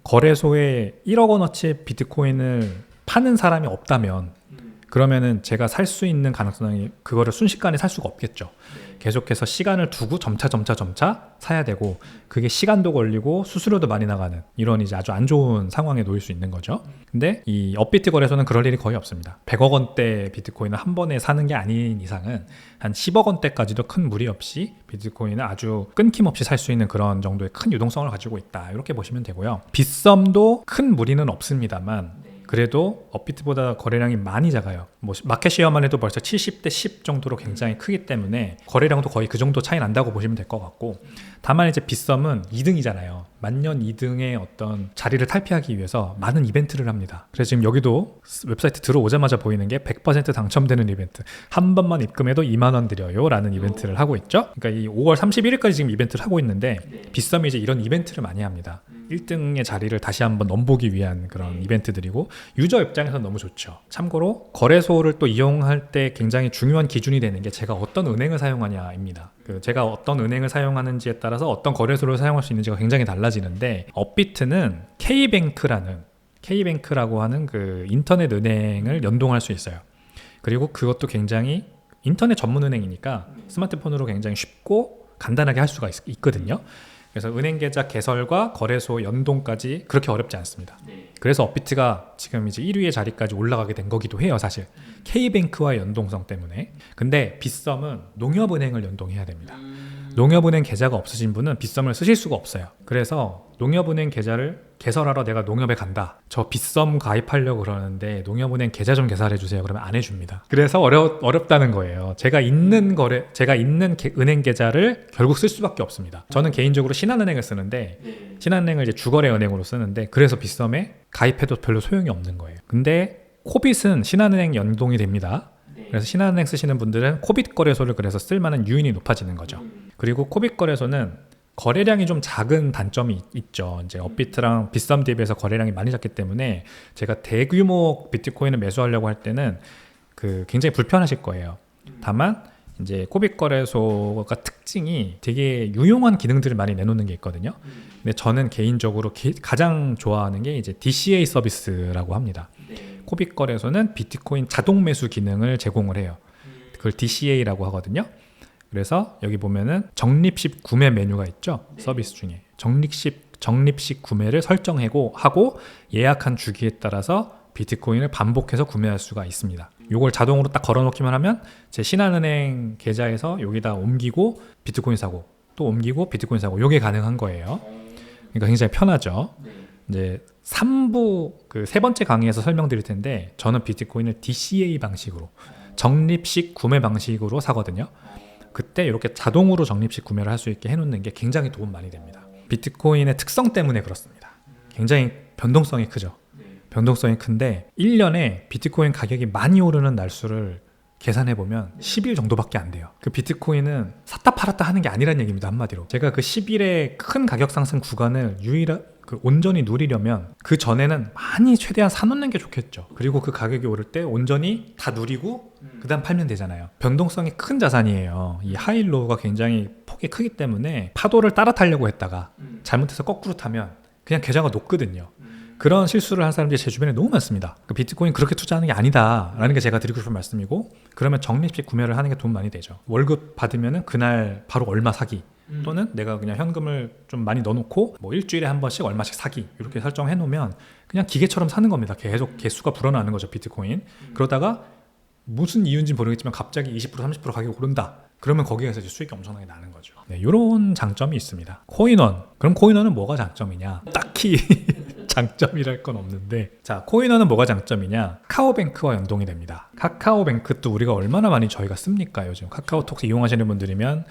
거래소에 1억 원어치 비트코인을 파는 사람이 없다면 그러면은 제가 살 수 있는 가능성이 그거를 순식간에 살 수가 없겠죠. 계속해서 시간을 두고 점차 사야 되고 그게 시간도 걸리고 수수료도 많이 나가는 이런 이제 아주 안 좋은 상황에 놓일 수 있는 거죠. 근데 이 업비트 거래소는 그럴 일이 거의 없습니다. 100억 원대 비트코인을 한 번에 사는 게 아닌 이상은 한 10억 원대까지도 큰 무리 없이 비트코인을 아주 끊김없이 살 수 있는 그런 정도의 큰 유동성을 가지고 있다. 이렇게 보시면 되고요. 빗썸도 큰 무리는 없습니다만 그래도 업비트보다 거래량이 많이 작아요. 뭐 마켓 쉐어만 해도 벌써 70대 10 정도로 굉장히 크기 때문에 거래량도 거의 그 정도 차이 난다고 보시면 될 것 같고, 다만 이제 빗썸은 2등이잖아요. 만년 2등의 어떤 자리를 탈피하기 위해서 많은 이벤트를 합니다. 그래서 지금 여기도 웹사이트 들어오자마자 보이는 게 100% 당첨되는 이벤트, 한 번만 입금해도 2만 원 드려요 라는 이벤트를 하고 있죠. 그러니까 이 5월 31일까지 지금 이벤트를 하고 있는데 빗썸이 이제 이런 이벤트를 많이 합니다. 1등의 자리를 다시 한번 넘보기 위한 그런 이벤트들이고 유저 입장에서 너무 좋죠. 참고로 거래소를 또 이용할 때 굉장히 중요한 기준이 되는 게 제가 어떤 은행을 사용하냐입니다. 제가 어떤 은행을 사용하는지에 따라서 어떤 거래소를 사용할 수 있는지가 굉장히 달라지는데, 업비트는 K뱅크라고 하는 그 인터넷 은행을 연동할 수 있어요. 그리고 그것도 굉장히 인터넷 전문 은행이니까 스마트폰으로 굉장히 쉽고 간단하게 할 수가 있거든요. 그래서 은행 계좌 개설과 거래소 연동까지 그렇게 어렵지 않습니다. 그래서 업비트가 지금 이제 1위의 자리까지 올라가게 된 거기도 해요, 사실. K뱅크와의 연동성 때문에. 근데 빗썸은 농협은행을 연동해야 됩니다. 농협은행 계좌가 없으신 분은 빗썸을 쓰실 수가 없어요. 그래서 농협은행 계좌를 개설하러 내가 농협에 간다. 저 빗썸 가입하려고 그러는데 농협은행 계좌 좀 개설해 주세요. 그러면 안 해줍니다. 그래서 어렵다는 거예요. 제가 있는 은행 계좌를 결국 쓸 수밖에 없습니다. 저는 개인적으로 신한은행을 쓰는데 신한은행을 이제 주거래 은행으로 쓰는데, 그래서 빗썸에 가입해도 별로 소용이 없는 거예요. 근데 코빗은 신한은행 연동이 됩니다. 그래서 신한은행 쓰시는 분들은 코빗 거래소를 그래서 쓸만한 유인이 높아지는 거죠. 그리고 코빗 거래소는 거래량이 좀 작은 단점이 있죠. 이제 업비트랑 빗썸 대비해서 거래량이 많이 작기 때문에 제가 대규모 비트코인을 매수하려고 할 때는 굉장히 불편하실 거예요. 다만 이제 코빗 거래소가 특징이 되게 유용한 기능들을 많이 내놓는 게 있거든요. 근데 저는 개인적으로 가장 좋아하는 게 이제 DCA 서비스라고 합니다. 코빗 거래소는 비트코인 자동 매수 기능을 제공을 해요. 그걸 DCA라고 하거든요. 그래서 여기 보면은 적립식 구매 메뉴가 있죠. 서비스 중에 적립식 구매를 설정하고 예약한 주기에 따라서 비트코인을 반복해서 구매할 수가 있습니다. 이걸 자동으로 딱 걸어놓기만 하면 제 신한은행 계좌에서 여기다 옮기고 비트코인 사고, 또 옮기고 비트코인 사고, 이게 가능한 거예요. 그러니까 굉장히 편하죠. 이제 3부 세 번째 강의에서 설명드릴 텐데, 저는 비트코인을 DCA 방식으로, 적립식 구매 방식으로 사거든요. 그때 이렇게 자동으로 적립식 구매를 할 수 있게 해놓는 게 굉장히 도움 많이 됩니다. 비트코인의 특성 때문에 그렇습니다. 굉장히 변동성이 크죠. 변동성이 큰데 1년에 비트코인 가격이 많이 오르는 날수를 계산해보면 10일 정도밖에 안 돼요. 그 비트코인은 샀다 팔았다 하는 게 아니란 얘기입니다, 한마디로. 제가 그 10일의 큰 가격 상승 구간을 온전히 누리려면 그 전에는 많이 최대한 사놓는 게 좋겠죠. 그리고 그 가격이 오를 때 온전히 다 누리고 그 다음 팔면 되잖아요. 변동성이 큰 자산이에요. 이 하이로우가 굉장히 폭이 크기 때문에 파도를 따라 타려고 했다가 잘못해서 거꾸로 타면 그냥 계좌가 녹거든요. 그런 실수를 한 사람들이 제 주변에 너무 많습니다. 비트코인 그렇게 투자하는 게 아니다라는 게 제가 드리고 싶은 말씀이고, 그러면 적립식 구매를 하는 게 도움 많이 되죠. 월급 받으면은 그날 바로 얼마 사기, 또는 내가 그냥 현금을 좀 많이 넣어놓고 뭐 일주일에 한 번씩 얼마씩 사기, 이렇게 설정해 놓으면 그냥 기계처럼 사는 겁니다. 계속 개수가 불어나는 거죠, 비트코인. 그러다가 무슨 이유인지 모르겠지만 갑자기 20% 30% 가격이 오른다. 그러면 거기에서 이제 수익이 엄청나게 나는 거죠. 이런 장점이 있습니다. 코인원. 그럼 코인원은 뭐가 장점이냐? 딱히 장점이랄 건 없는데, 자, 코인원은 뭐가 장점이냐? 카카오뱅크와 연동이 됩니다. 카카오뱅크도 우리가 얼마나 많이 저희가 씁니까? 요즘 카카오톡 이용하시는 분들이면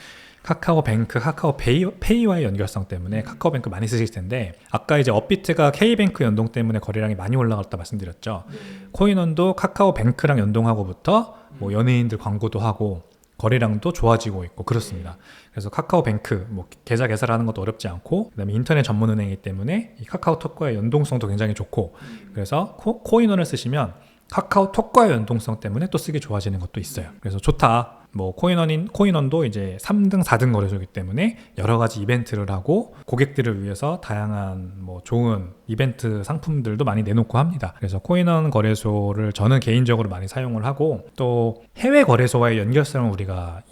카카오뱅크, 카카오페이와의 연결성 때문에 카카오뱅크 많이 쓰실 텐데, 아까 이제 업비트가 K뱅크 연동 때문에 거래량이 많이 올라갔다 말씀드렸죠. 코인원도 카카오뱅크랑 연동하고부터 뭐 연예인들 광고도 하고 거래량도 좋아지고 있고 그렇습니다. 그래서 카카오뱅크 계좌 개설하는 것도 어렵지 않고, 그다음에 인터넷 전문 은행이기 때문에 이 카카오톡과의 연동성도 굉장히 좋고, 그래서 코인원을 쓰시면 카카오톡과의 연동성 때문에 또 쓰기 좋아지는 것도 있어요. 그래서 좋다. 뭐 코인원도 이제 3등, 4등 거래소이기 때문에 여러 가지 이벤트를 하고 고객들을 위해서 다양한 뭐 좋은 이벤트 상품들도 많이 내놓고 합니다. 그래서 코인원 거래소를 저는 개인적으로 많이 사용을 하고 또 해외 거래소와의 연결성을 우리가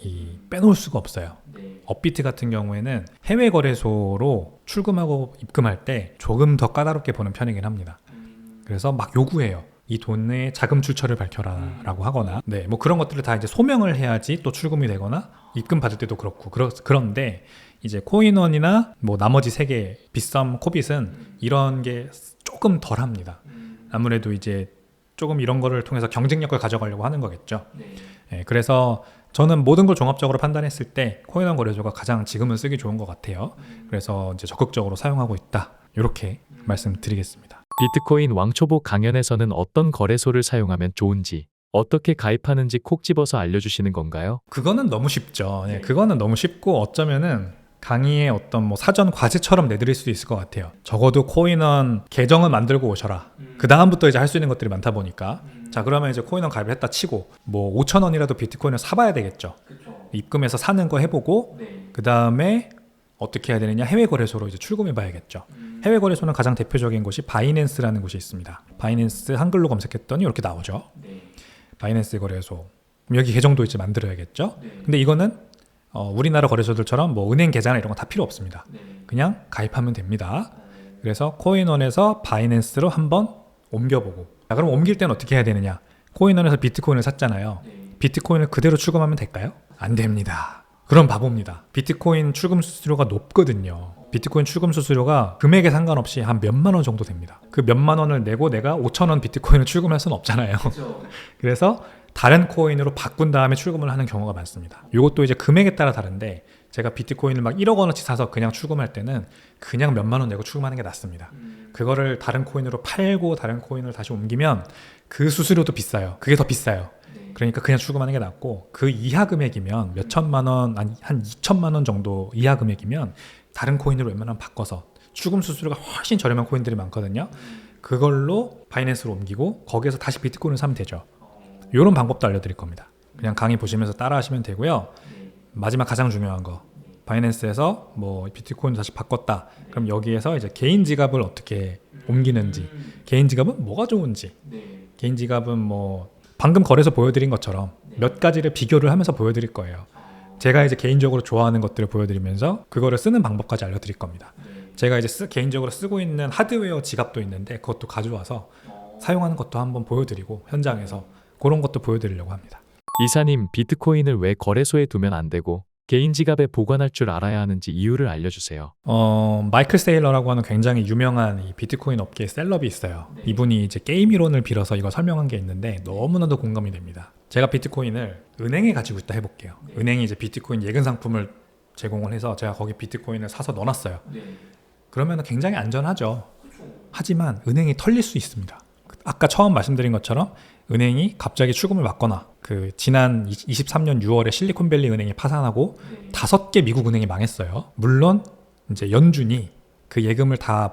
빼놓을 수가 없어요. 네. 업비트 같은 경우에는 해외 거래소로 출금하고 입금할 때 조금 더 까다롭게 보는 편이긴 합니다. 그래서 막 요구해요. 이 돈의 자금 출처를 밝혀라 라고 하거나 네, 뭐 그런 것들을 다 이제 소명을 해야지 또 출금이 되거나 입금 받을 때도 그렇고 그런데 이제 코인원이나 뭐 나머지 3개 빗썸, 코빗은 이런 게 조금 덜 합니다. 아무래도 이제 조금 이런 거를 통해서 경쟁력을 가져가려고 하는 거겠죠. 네. 네, 그래서 저는 모든 걸 종합적으로 판단했을 때 코인원 거래소가 가장 지금은 쓰기 좋은 것 같아요. 그래서 이제 적극적으로 사용하고 있다. 이렇게 말씀드리겠습니다. 비트코인 왕초보 강연에서는 어떤 거래소를 사용하면 좋은지, 어떻게 가입하는지 콕 집어서 알려주시는 건가요? 그거는 너무 쉽죠. 네, 그거는 너무 쉽고 어쩌면은 강의의 어떤 뭐 사전 과제처럼 내드릴 수도 있을 것 같아요. 적어도 코인원 계정을 만들고 오셔라. 그 다음부터 이제 할 수 있는 것들이 많다 보니까 자 그러면 이제 코인원 가입을 했다 치고 뭐 5,000원이라도 비트코인을 사봐야 되겠죠. 그쵸. 입금해서 사는 거 해보고 네. 그 다음에 어떻게 해야 되느냐 해외 거래소로 이제 출금해 봐야겠죠. 해외 거래소는 가장 대표적인 곳이 바이낸스라는 곳이 있습니다. 바이낸스 한글로 검색했더니 이렇게 나오죠. 네. 바이낸스 거래소. 그럼 여기 계정도 이제 만들어야겠죠. 네. 근데 이거는 우리나라 거래소들처럼 뭐 은행 계좌나 이런 거 다 필요 없습니다. 네. 그냥 가입하면 됩니다. 그래서 코인원에서 바이낸스로 한번 옮겨보고 자 그럼 옮길 때는 어떻게 해야 되느냐 코인원에서 비트코인을 샀잖아요. 네. 비트코인을 그대로 출금하면 될까요? 안 됩니다. 그럼 바보입니다. 비트코인 출금 수수료가 높거든요. 비트코인 출금 수수료가 금액에 상관없이 한 몇만 원 정도 됩니다. 그 몇만 원을 내고 내가 5,000원 비트코인을 출금할 수는 없잖아요. 그쵸. 그래서 다른 코인으로 바꾼 다음에 출금을 하는 경우가 많습니다. 이것도 이제 금액에 따라 다른데 제가 비트코인을 막 1억 원어치 사서 그냥 출금할 때는 그냥 몇만 원 내고 출금하는 게 낫습니다. 그거를 다른 코인으로 팔고 다른 코인을 다시 옮기면 그 수수료도 비싸요. 그게 더 비싸요. 네. 그러니까 그냥 출금하는 게 낫고 그 이하 금액이면 몇 천만 원, 한 2천만 원 정도 이하 금액이면 다른 코인으로 웬만하면 바꿔서 출금 수수료가 훨씬 저렴한 코인들이 많거든요. 그걸로 바이낸스로 옮기고 거기에서 다시 비트코인을 사면 되죠. 이런 방법도 알려드릴 겁니다. 그냥 강의 보시면서 따라 하시면 되고요. 마지막 가장 중요한 거 바이낸스에서 뭐 비트코인을 다시 바꿨다. 그럼 여기에서 이제 개인 지갑을 어떻게 옮기는지 개인 지갑은 뭐가 좋은지 네. 개인 지갑은 뭐 방금 거래소 보여드린 것처럼 몇 가지를 비교를 하면서 보여드릴 거예요. 제가 이제 개인적으로 좋아하는 것들을 보여드리면서 그거를 쓰는 방법까지 알려드릴 겁니다. 제가 이제 개인적으로 쓰고 있는 하드웨어 지갑도 있는데 그것도 가져와서 사용하는 것도 한번 보여드리고 현장에서 그런 것도 보여드리려고 합니다. 이사님, 비트코인을 왜 거래소에 두면 안 되고 개인 지갑에 보관할 줄 알아야 하는지 이유를 알려주세요. 마이클 세일러라고 하는 굉장히 유명한 이 비트코인 업계의 셀럽이 있어요. 네. 이분이 이제 게임 이론을 빌어서 이거 설명한 게 있는데 너무나도 공감이 됩니다. 제가 비트코인을 은행에 가지고 있다 해볼게요. 네. 은행이 이제 비트코인 예금 상품을 제공을 해서 제가 거기 비트코인을 사서 넣어놨어요. 네. 그러면 굉장히 안전하죠. 그쵸. 하지만 은행이 털릴 수 있습니다. 아까 처음 말씀드린 것처럼 은행이 갑자기 출금을 막거나 그 지난 23년 6월에 실리콘밸리 은행이 파산하고 네. 5개 미국 은행이 망했어요. 물론 이제 연준이 그 예금을 다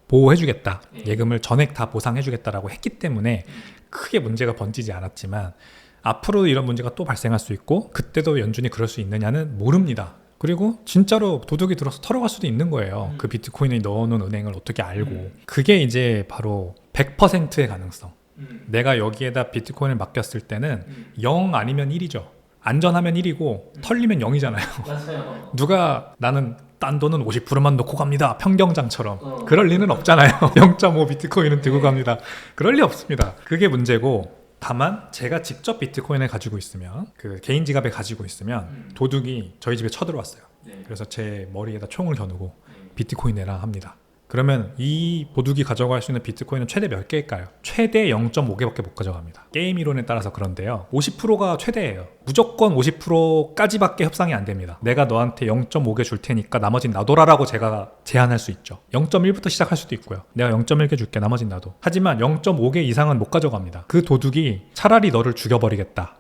보호해주겠다. 예금을 전액 다 보상해주겠다라고 했기 때문에 크게 문제가 번지지 않았지만 앞으로 이런 문제가 또 발생할 수 있고 그때도 연준이 그럴 수 있느냐는 모릅니다. 그리고 진짜로 도둑이 들어서 털어갈 수도 있는 거예요. 그 비트코인을 넣어놓은 은행을 어떻게 알고. 그게 이제 바로 100%의 가능성. 내가 여기에다 비트코인을 맡겼을 때는 0 아니면 1이죠. 안전하면 1이고 털리면 0이잖아요. 맞아요. 누가 나는 딴 돈은 50%만 넣고 갑니다. 평경장처럼. 어. 그럴 리는 없잖아요. 0.5 비트코인은 들고 갑니다. 그럴 리 없습니다. 그게 문제고 다만 제가 직접 비트코인을 가지고 있으면 그 개인 지갑에 가지고 있으면 도둑이 저희 집에 쳐들어왔어요. 네. 그래서 제 머리에다 총을 겨누고 비트코인 내라 합니다. 그러면 이 도둑이 가져갈 수 있는 비트코인은 최대 몇 개일까요? 최대 0.5개밖에 못 가져갑니다. 게임 이론에 따라서 그런데요. 50%가 최대예요. 무조건 50%까지밖에 협상이 안 됩니다. 내가 너한테 0.5개 줄 테니까 나머진 놔둬라라고 제가 제한할 수 있죠. 0.1부터 시작할 수도 있고요. 내가 0.1개 줄게 나머진 놔둬. 하지만 0.5개 이상은 못 가져갑니다. 그 도둑이 차라리 너를 죽여버리겠다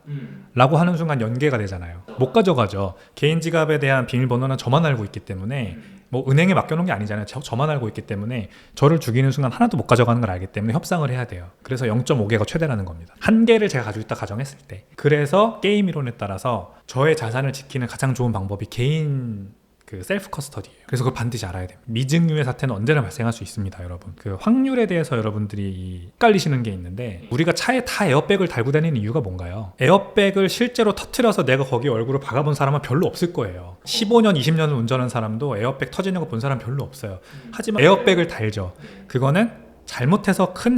라고 하는 순간 연계가 되잖아요. 못 가져가죠. 개인 지갑에 대한 비밀번호는 저만 알고 있기 때문에 뭐 은행에 맡겨놓은 게 아니잖아요. 저만 알고 있기 때문에 저를 죽이는 순간 하나도 못 가져가는 걸 알기 때문에 협상을 해야 돼요. 그래서 0.5개가 최대라는 겁니다. 한 개를 제가 가지고 있다 가정했을 때. 그래서 게임 이론에 따라서 저의 자산을 지키는 가장 좋은 방법이 개인 그 셀프 커스터디예요. 그래서 그걸 반드시 알아야 돼요. 미증유의 사태는 언제나 발생할 수 있습니다, 여러분. 그 확률에 대해서 여러분들이 헷갈리시는 게 있는데 우리가 차에 다 에어백을 달고 다니는 이유가 뭔가요? 에어백을 실제로 터트려서 내가 거기에 얼굴을 박아본 사람은 별로 없을 거예요. 15년, 20년을 운전한 사람도 에어백 터지는 거 본 사람 별로 없어요. 하지만 에어백을 달죠. 그거는 잘못해서 큰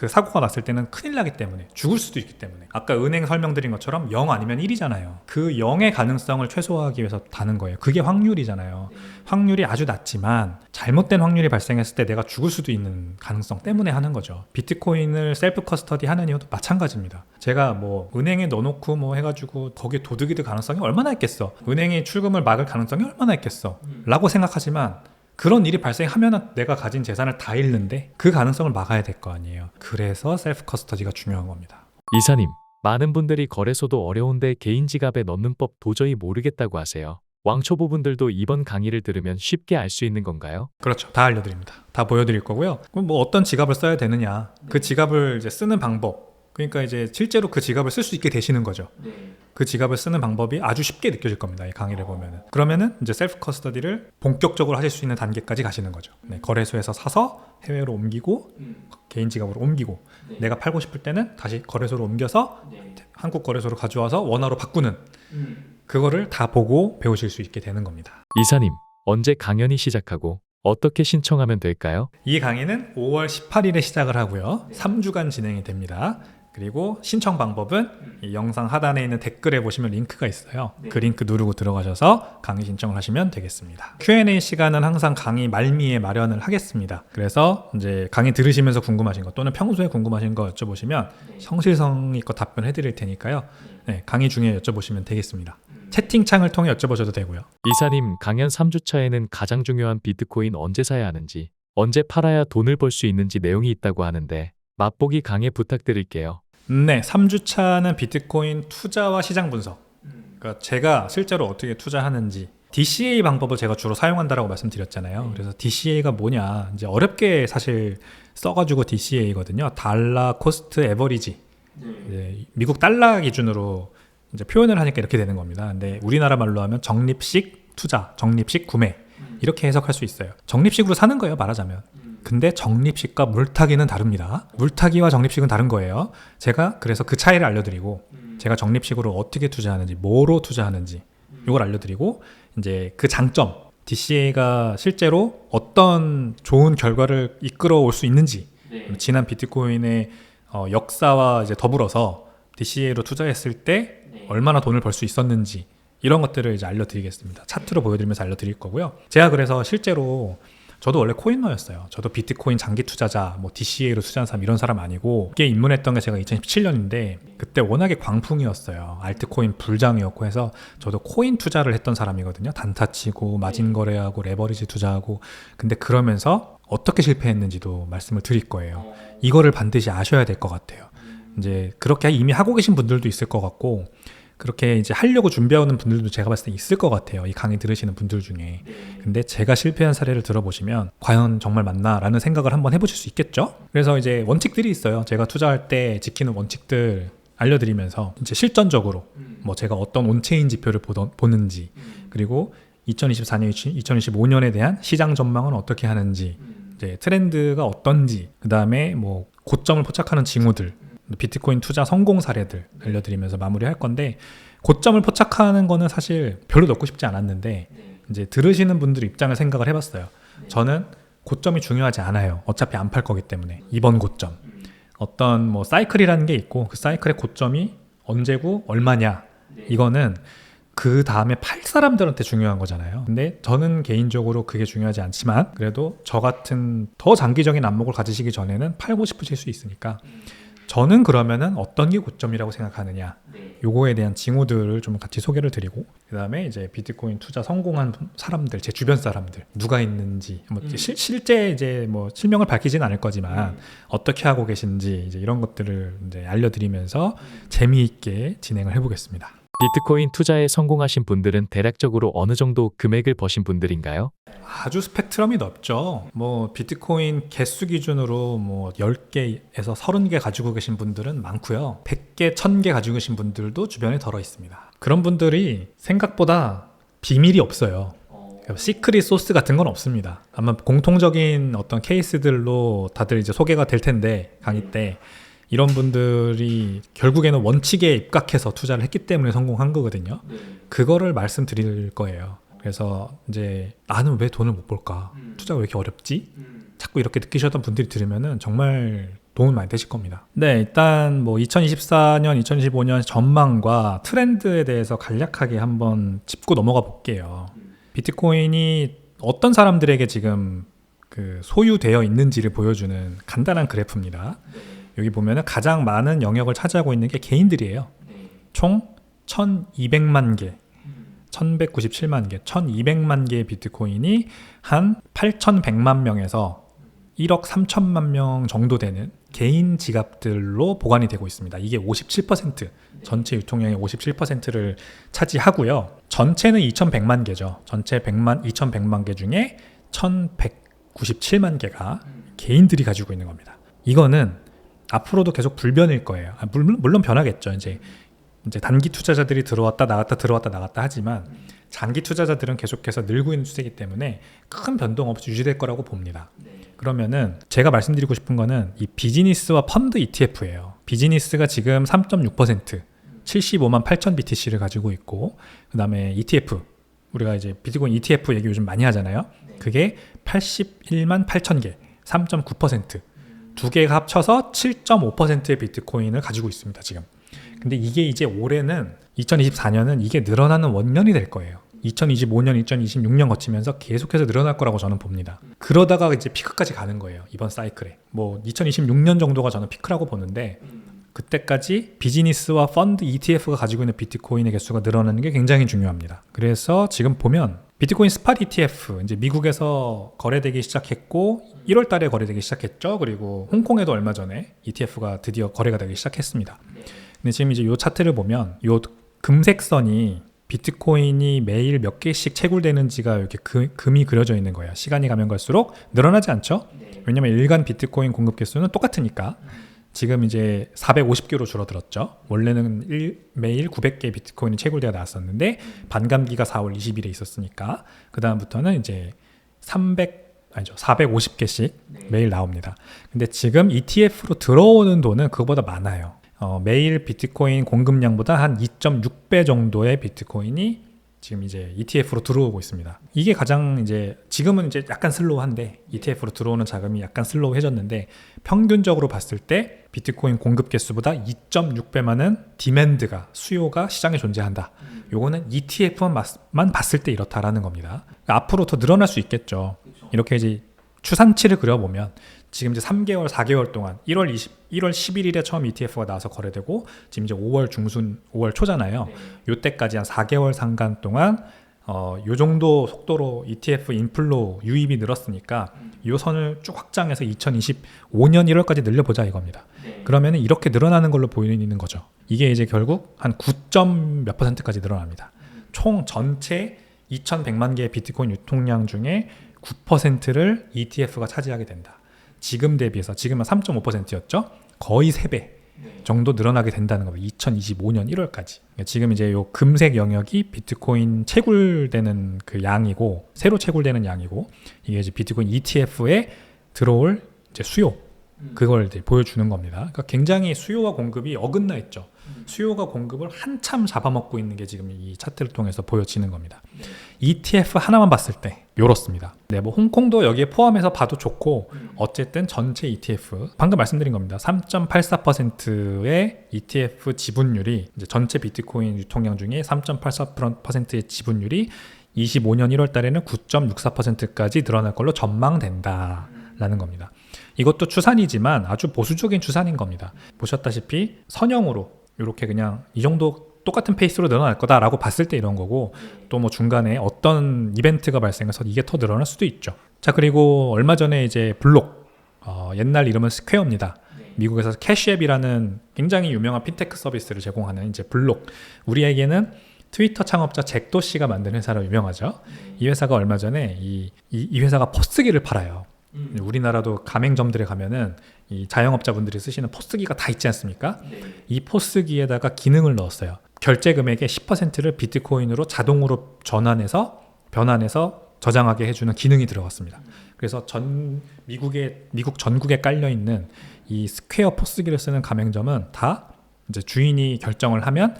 사고가 났을 때는 큰일 나기 때문에 죽을 수도 있기 때문에 아까 은행 설명드린 것처럼 0 아니면 1이잖아요. 그 0의 가능성을 최소화하기 위해서 다는 거예요. 그게 확률이잖아요. 확률이 아주 낮지만 잘못된 확률이 발생했을 때 내가 죽을 수도 있는 가능성 때문에 하는 거죠. 비트코인을 셀프 커스터디 하는 이유도 마찬가지입니다. 제가 뭐 은행에 넣어놓고 뭐 해가지고 거기에 도둑이 될 가능성이 얼마나 있겠어. 은행이 출금을 막을 가능성이 얼마나 있겠어 라고 생각하지만 그런 일이 발생하면 내가 가진 재산을 다 잃는데 그 가능성을 막아야 될 거 아니에요. 그래서 셀프 커스터디가 중요한 겁니다. 이사님, 많은 분들이 거래소도 어려운데 개인 지갑에 넣는 법 도저히 모르겠다고 하세요. 왕초보분들도 이번 강의를 들으면 쉽게 알 수 있는 건가요? 그렇죠. 다 알려드립니다. 다 보여드릴 거고요. 그럼 뭐 어떤 지갑을 써야 되느냐, 그 지갑을 이제 쓰는 방법, 그러니까 이제 실제로 그 지갑을 쓸 수 있게 되시는 거죠. 네. 그 지갑을 쓰는 방법이 아주 쉽게 느껴질 겁니다. 이 강의를 보면은. 그러면은 이제 셀프 커스터디를 본격적으로 하실 수 있는 단계까지 가시는 거죠. 네, 거래소에서 사서 해외로 옮기고 개인 지갑으로 옮기고 네. 내가 팔고 싶을 때는 다시 거래소로 옮겨서 네. 한국 거래소로 가져와서 원화로 바꾸는 그거를 다 보고 배우실 수 있게 되는 겁니다. 이사님, 언제 강연이 시작하고 어떻게 신청하면 될까요? 이 강의는 5월 18일에 시작을 하고요. 3주간 진행이 됩니다. 그리고 신청 방법은 이 영상 하단에 있는 댓글에 보시면 링크가 있어요. 네. 그 링크 누르고 들어가셔서 강의 신청을 하시면 되겠습니다. Q&A 시간은 항상 강의 말미에 마련을 하겠습니다. 그래서 이제 강의 들으시면서 궁금하신 거 또는 평소에 궁금하신 거 여쭤보시면 성실성의껏 답변해 드릴 테니까요. 네, 강의 중에 여쭤보시면 되겠습니다. 채팅창을 통해 여쭤보셔도 되고요. 이사님, 강연 3주차에는 가장 중요한 비트코인 언제 사야 하는지, 언제 팔아야 돈을 벌 수 있는지 내용이 있다고 하는데 맛보기 강의 부탁드릴게요. 네, 3주차는 비트코인 투자와 시장 분석. 그러니까 제가 실제로 어떻게 투자하는지 DCA 방법을 제가 주로 사용한다라고 말씀드렸잖아요. 그래서 DCA가 뭐냐, 이제 어렵게 사실 써가지고 DCA거든요. 달러 코스트 에버리지. 이제 미국 달러 기준으로 이제 표현을 하니까 이렇게 되는 겁니다. 근데 우리나라 말로 하면 적립식 투자, 적립식 구매 이렇게 해석할 수 있어요. 적립식으로 사는 거예요, 말하자면. 근데 적립식과 물타기는 다릅니다. 물타기와 적립식은 다른 거예요. 제가 그래서 그 차이를 알려드리고 제가 적립식으로 어떻게 투자하는지, 뭐로 투자하는지 이걸 알려드리고 이제 그 장점, DCA가 실제로 어떤 좋은 결과를 이끌어올 수 있는지, 지난 비트코인의 역사와 이제 더불어서 DCA로 투자했을 때 얼마나 돈을 벌 수 있었는지 이런 것들을 이제 알려드리겠습니다. 차트로 보여드리면서 알려드릴 거고요. 제가 그래서 실제로 저도 원래 코인러였어요. 저도 비트코인 장기 투자자, 뭐 DCA로 투자한 사람 이런 사람 아니고 이게 입문했던 게 제가 2017년인데 그때 워낙에 광풍이었어요. 알트코인 불장이었고 해서 저도 코인 투자를 했던 사람이거든요. 단타 치고 마진 거래하고 레버리지 투자하고 근데 그러면서 어떻게 실패했는지도 말씀을 드릴 거예요. 이거를 반드시 아셔야 될 것 같아요. 이제 그렇게 이미 하고 계신 분들도 있을 것 같고 그렇게 이제 하려고 준비하는 분들도 제가 봤을 때 있을 것 같아요. 이 강의 들으시는 분들 중에. 근데 제가 실패한 사례를 들어보시면 과연 정말 맞나? 라는 생각을 한번 해보실 수 있겠죠? 그래서 이제 원칙들이 있어요. 제가 투자할 때 지키는 원칙들 알려드리면서 이제 실전적으로 뭐 제가 어떤 온체인 지표를 보는지 그리고 2024년, 2025년에 대한 시장 전망은 어떻게 하는지 이제 트렌드가 어떤지 그 다음에 뭐 고점을 포착하는 징후들 비트코인 투자 성공 사례들 알려드리면서 마무리할 건데 고점을 포착하는 거는 사실 별로 넣고 싶지 않았는데 이제 들으시는 분들 입장을 생각을 해봤어요. 저는 고점이 중요하지 않아요. 어차피 안 팔 거기 때문에 이번 고점 어떤 뭐 사이클이라는 게 있고 그 사이클의 고점이 언제고 얼마냐 이거는 그 다음에 팔 사람들한테 중요한 거잖아요. 근데 저는 개인적으로 그게 중요하지 않지만 그래도 저 같은 더 장기적인 안목을 가지시기 전에는 팔고 싶으실 수 있으니까 저는 그러면은 어떤 게 고점이라고 생각하느냐 요거에 대한 징후들을 좀 같이 소개를 드리고 그 다음에 이제 비트코인 투자 성공한 사람들 제 주변 사람들 누가 있는지 뭐 실제 이제 뭐 실명을 밝히지는 않을 거지만 어떻게 하고 계신지 이제 이런 것들을 이제 알려드리면서 재미있게 진행을 해보겠습니다. 비트코인 투자에 성공하신 분들은 대략적으로 어느 정도 금액을 버신 분들인가요? 아주 스펙트럼이 넓죠. 뭐 비트코인 개수 기준으로 뭐 10개에서 30개 가지고 계신 분들은 많고요. 100개, 1000개 가지고 계신 분들도 주변에 덜어 있습니다. 그런 분들이 생각보다 비밀이 없어요. 시크릿 소스 같은 건 없습니다. 아마 공통적인 어떤 케이스들로 다들 이제 소개가 될 텐데, 강의 때 이런 분들이 결국에는 원칙에 입각해서 투자를 했기 때문에 성공한 거거든요. 그거를 말씀드릴 거예요. 그래서 이제 나는 왜 돈을 못 벌까? 투자가 왜 이렇게 어렵지? 자꾸 이렇게 느끼셨던 분들이 들으면은 정말 도움이 많이 되실 겁니다. 네, 일단 뭐 2024년, 2025년 전망과 트렌드에 대해서 간략하게 한번 짚고 넘어가 볼게요. 비트코인이 어떤 사람들에게 지금 그 소유되어 있는지를 보여주는 간단한 그래프입니다. 여기 보면은 가장 많은 영역을 차지하고 있는 게 개인들이에요. 총 1200만 개, 1197만 개, 1200만 개의 비트코인이 한 8100만 명에서 1억 3천만 명 정도 되는 개인 지갑들로 보관이 되고 있습니다. 이게 57%, 전체 유통량의 57%를 차지하고요. 전체는 2100만 개죠. 전체 2100만 개 중에 1197만 개가 개인들이 가지고 있는 겁니다. 이거는 앞으로도 계속 불변일 거예요. 물론 변하겠죠. 이제 단기 투자자들이 들어왔다 나갔다 하지만 장기 투자자들은 계속해서 늘고 있는 추세이기 때문에 큰 변동 없이 유지될 거라고 봅니다. 그러면은 제가 말씀드리고 싶은 거는 이 비즈니스와 펀드 ETF예요. 비즈니스가 지금 3.6%, 75만 8천 BTC를 가지고 있고, 그 다음에 ETF, 우리가 이제 비트코인 ETF 얘기 요즘 많이 하잖아요. 그게 81만 8천 개, 3.9%. 두 개가 합쳐서 7.5%의 비트코인을 가지고 있습니다, 지금. 근데 이게 이제 올해는 2024년은 이게 늘어나는 원년이 될 거예요. 2025년, 2026년 거치면서 계속해서 늘어날 거라고 저는 봅니다. 그러다가 이제 피크까지 가는 거예요, 이번 사이클에. 뭐 2026년 정도가 저는 피크라고 보는데, 그때까지 비즈니스와 펀드 ETF가 가지고 있는 비트코인의 개수가 늘어나는 게 굉장히 중요합니다. 그래서 지금 보면 비트코인 스팟 ETF 이제 미국에서 거래되기 시작했고 1월 달에 거래되기 시작했죠. 그리고 홍콩에도 얼마 전에 ETF가 드디어 거래가 되기 시작했습니다. 근데 지금 이제 이 차트를 보면 이 금색 선이 비트코인이 매일 몇 개씩 채굴되는지가 이렇게 금이 그려져 있는 거예요. 시간이 가면 갈수록 늘어나지 않죠? 왜냐면 일간 비트코인 공급 개수는 똑같으니까. 지금 이제 450개로 줄어들었죠. 원래는 매일 900개 비트코인이 채굴되어 나왔었는데 반감기가 4월 20일에 있었으니까 그 다음부터는 이제 450개씩 매일 나옵니다. 근데 지금 ETF로 들어오는 돈은 그거보다 많아요. 매일 비트코인 공급량보다 한 2.6배 정도의 비트코인이 지금 이제 ETF로 들어오고 있습니다. 이게 가장 이제 지금은 이제 약간 슬로우한데 ETF로 들어오는 자금이 약간 슬로우해졌는데 평균적으로 봤을 때 비트코인 공급 개수보다 2.6배 많은 디맨드가 수요가 시장에 존재한다. 요거는 ETF만 봤을 때 이렇다라는 겁니다. 그러니까 앞으로 더 늘어날 수 있겠죠. 이렇게 이제 추산치를 그려보면 지금 이제 3개월, 4개월 동안 1월 11일에 처음 ETF가 나와서 거래되고 지금 이제 5월 중순, 5월 초잖아요. 요때까지 한 4개월 상간 동안 요 정도 속도로 ETF 인플로우 유입이 늘었으니까 요 선을 쭉 확장해서 2025년 1월까지 늘려보자 이겁니다. 그러면 이렇게 늘어나는 걸로 보이는 거죠. 이게 이제 결국 한 9점 몇 %까지 늘어납니다. 총 전체 2100만 개의 비트코인 유통량 중에 9%를 ETF가 차지하게 된다. 지금 대비해서 지금은 3.5%였죠. 거의 3배 정도 늘어나게 된다는 겁니다. 2025년 1월까지. 지금 이제 요 금색 영역이 비트코인 채굴되는 그 양이고 새로 채굴되는 양이고 이게 이제 비트코인 ETF에 들어올 이제 수요 그걸 이제 보여주는 겁니다. 그러니까 굉장히 수요와 공급이 어긋나 있죠. 수요가 공급을 한참 잡아먹고 있는 게 지금 이 차트를 통해서 보여지는 겁니다. ETF 하나만 봤을 때 요렇습니다. 네, 뭐 홍콩도 여기에 포함해서 봐도 좋고 어쨌든 전체 ETF 방금 말씀드린 겁니다. 3.84%의 ETF 지분율이 이제 전체 비트코인 유통량 중에 3.84%의 지분율이 25년 1월 달에는 9.64%까지 늘어날 걸로 전망된다라는 겁니다. 이것도 추산이지만 아주 보수적인 추산인 겁니다. 보셨다시피 선형으로 이렇게 그냥 이 정도 똑같은 페이스로 늘어날 거다라고 봤을 때 이런 거고 또 뭐 중간에 어떤 이벤트가 발생해서 이게 더 늘어날 수도 있죠. 자, 그리고 얼마 전에 이제 블록 옛날 이름은 스퀘어입니다. 미국에서 캐시앱이라는 굉장히 유명한 핀테크 서비스를 제공하는 이제 블록. 우리에게는 트위터 창업자 잭 도시가 만든 회사로 유명하죠. 이 회사가 얼마 전에 이 회사가 포스기를 팔아요. 우리나라도 가맹점들에 가면은 이 자영업자분들이 쓰시는 포스기가 다 있지 않습니까? 이 포스기에다가 기능을 넣었어요. 결제 금액의 10%를 비트코인으로 자동으로 변환해서 저장하게 해주는 기능이 들어갔습니다. 그래서 미국 전국에 깔려 있는 이 스퀘어 포스기를 쓰는 가맹점은 다 이제 주인이 결정을 하면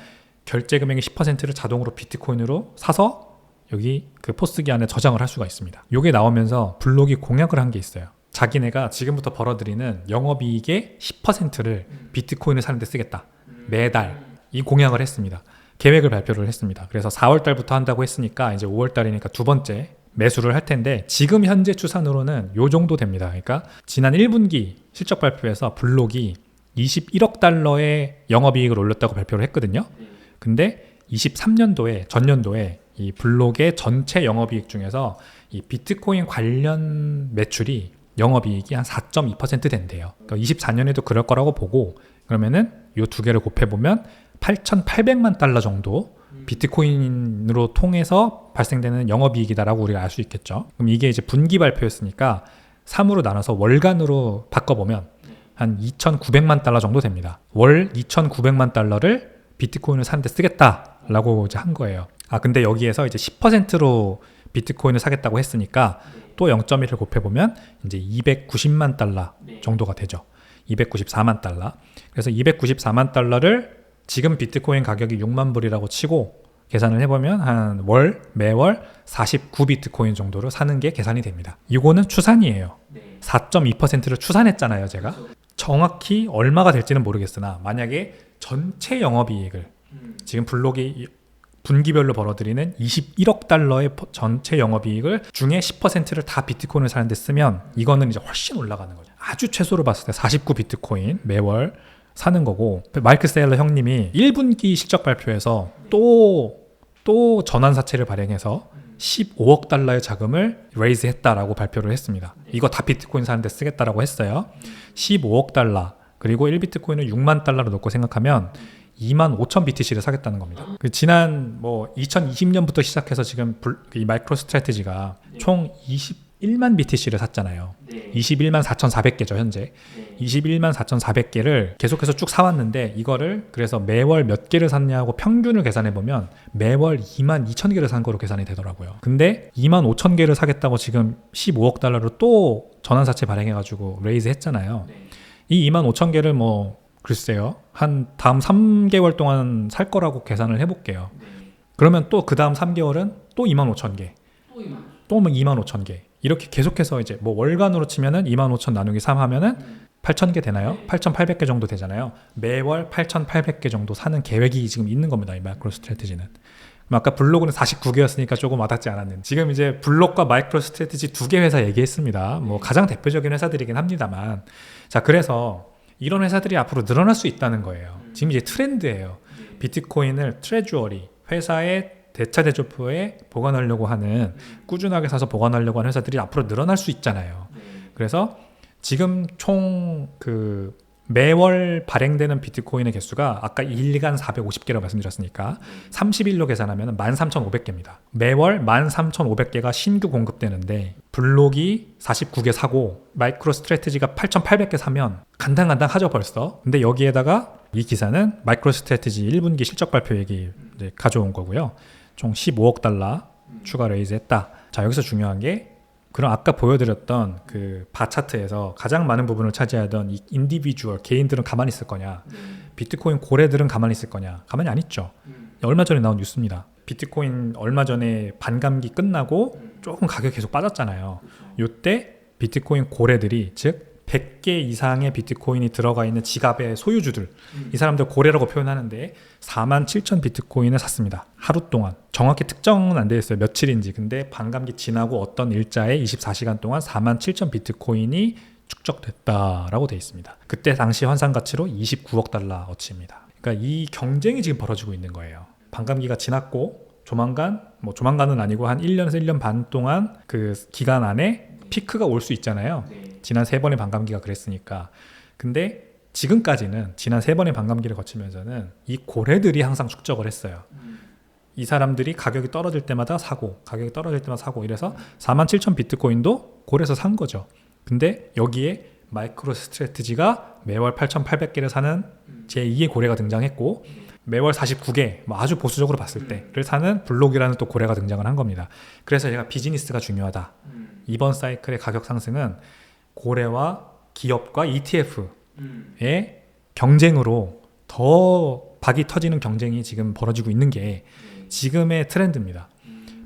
결제 금액의 10%를 자동으로 비트코인으로 사서 여기 그 포스기 안에 저장을 할 수가 있습니다. 이게 나오면서 블록이 공약을 한 게 있어요. 자기네가 지금부터 벌어들이는 영업이익의 10%를 비트코인을 사는 데 쓰겠다. 매달 이 공약을 했습니다. 계획을 발표를 했습니다. 그래서 4월 달부터 한다고 했으니까 이제 5월 달이니까 두 번째 매수를 할 텐데 지금 현재 추산으로는 요 정도 됩니다. 그러니까 지난 1분기 실적 발표에서 블록이 21억 달러의 영업이익을 올렸다고 발표를 했거든요. 근데 23년도에 전년도에 이 블록의 전체 영업이익 중에서 이 비트코인 관련 매출이 영업이익이 한 4.2% 된대요. 그러니까 24년에도 그럴 거라고 보고 그러면은 요 두 개를 곱해보면 8,800만 달러 정도 비트코인으로 통해서 발생되는 영업이익이다라고 우리가 알 수 있겠죠. 그럼 이게 이제 분기 발표였으니까 3으로 나눠서 월간으로 바꿔보면 한 2,900만 달러 정도 됩니다. 월 2,900만 달러를 비트코인을 사는 데 쓰겠다라고 이제 한 거예요. 근데 여기에서 이제 10%로 비트코인을 사겠다고 했으니까 또 0.1을 곱해보면 이제 290만 달러 정도가 되죠. 294만 달러. 그래서 294만 달러를 지금 비트코인 가격이 6만 불이라고 치고 계산을 해보면 매월 49 비트코인 정도로 사는 게 계산이 됩니다. 이거는 추산이에요. 4.2%를 추산했잖아요, 제가. 정확히 얼마가 될지는 모르겠으나 만약에 전체 영업이익을 지금 블록이 분기별로 벌어들이는 21억 달러의 전체 영업이익을 중에 10%를 다 비트코인을 사는데 쓰면 이거는 이제 훨씬 올라가는 거죠. 아주 최소로 봤을 때 49 비트코인 매월 사는 거고, 마이크 세일러 형님이 1분기 실적 발표에서 또 전환사채를 발행해서 15억 달러의 자금을 레이즈 했다라고 발표를 했습니다. 이거 다 비트코인 사는데 쓰겠다라고 했어요. 15억 달러 그리고 1비트코인을 6만 달러로 놓고 생각하면 2만 5천 BTC를 사겠다는 겁니다. 지난 2020년부터 시작해서 지금 이 마이크로 스트래티지가 총 21만 BTC를 샀잖아요. 21만 4,400개죠 현재. 21만 4,400개를 계속해서 쭉 사왔는데 이거를 그래서 매월 몇 개를 샀냐고 평균을 계산해보면 매월 2만 2천 개를 산 거로 계산이 되더라고요. 근데 2만 5천 개를 사겠다고 지금 15억 달러로 또 전환사채 발행해가지고 레이즈 했잖아요. 이 2만 5천 개를 글쎄요, 한 다음 3개월 동안 살 거라고 계산을 해볼게요. 그러면 또 그 다음 3개월은 또 2만 5천 개, 또 2만 5천 개, 이렇게 계속해서 이제 월간으로 치면은 2만 5천 나누기 3 하면은 8천 개 되나요? 8,800개 정도 되잖아요. 매월 8,800개 정도 사는 계획이 지금 있는 겁니다, 이 마이크로 스트래티지는. 아까 블록은 49개였으니까 조금 와닿지 않았는데 지금 이제 블록과 마이크로 스트래티지 두 개 회사 얘기했습니다. 가장 대표적인 회사들이긴 합니다만, 자, 그래서 이런 회사들이 앞으로 늘어날 수 있다는 거예요. 지금 이제 트렌드예요. 비트코인을 트레주어리, 회사의 대차 대조표에 보관하려고 하는, 꾸준하게 사서 보관하려고 하는 회사들이 앞으로 늘어날 수 있잖아요. 그래서 지금 총 매월 발행되는 비트코인의 개수가 아까 일간 450개라고 말씀드렸으니까 30일로 계산하면 13,500개입니다. 매월 13,500개가 신규 공급되는데 블록이 49개 사고 마이크로 스트래티지가 8,800개 사면 간당간당하죠 벌써. 근데 여기에다가 이 기사는 마이크로 스트래티지 1분기 실적 발표 얘기 이제 가져온 거고요. 총 15억 달러 추가 레이즈 했다. 자, 여기서 중요한 게 그럼 아까 보여드렸던 그 바 차트에서 가장 많은 부분을 차지하던 이 인디비주얼 개인들은 가만히 있을 거냐, 비트코인 고래들은 가만히 있을 거냐? 가만히 안 있죠. 얼마 전에 나온 뉴스입니다. 비트코인 얼마 전에 반감기 끝나고 조금 가격이 계속 빠졌잖아요. 이때 비트코인 고래들이, 즉 100개 이상의 비트코인이 들어가 있는 지갑의 소유주들, 이 사람들 고래라고 표현하는데 47,000 비트코인을 샀습니다. 하루 동안. 정확히 특정은 안 되어 있어요, 며칠인지. 근데 반감기 지나고 어떤 일자에 24시간 동안 47,000 비트코인이 축적됐다라고 되어 있습니다. 그때 당시 환산 가치로 29억 달러 어치입니다. 그러니까 이 경쟁이 지금 벌어지고 있는 거예요. 반감기가 지났고 조만간은 아니고 한 1년에서 1년 반 동안 그 기간 안에 피크가 올 수 있잖아요. 지난 3번의 반감기가 그랬으니까. 근데 지금까지는 지난 3번의 반감기를 거치면서는 이 고래들이 항상 축적을 했어요. 이 사람들이 가격이 떨어질 때마다 사고 가격이 떨어질 때마다 사고 이래서 47,000 비트코인도 고래에서 산 거죠. 근데 여기에 마이크로 스트래티지가 매월 8,800개를 사는 제2의 고래가 등장했고 매월 49개 뭐 아주 보수적으로 봤을 때를 사는 블록이라는 또 고래가 등장을 한 겁니다. 그래서 제가 비즈니스가 중요하다. 이번 사이클의 가격 상승은 고래와 기업과 ETF의 경쟁으로 더 박이 터지는 경쟁이 지금 벌어지고 있는 게 지금의 트렌드입니다.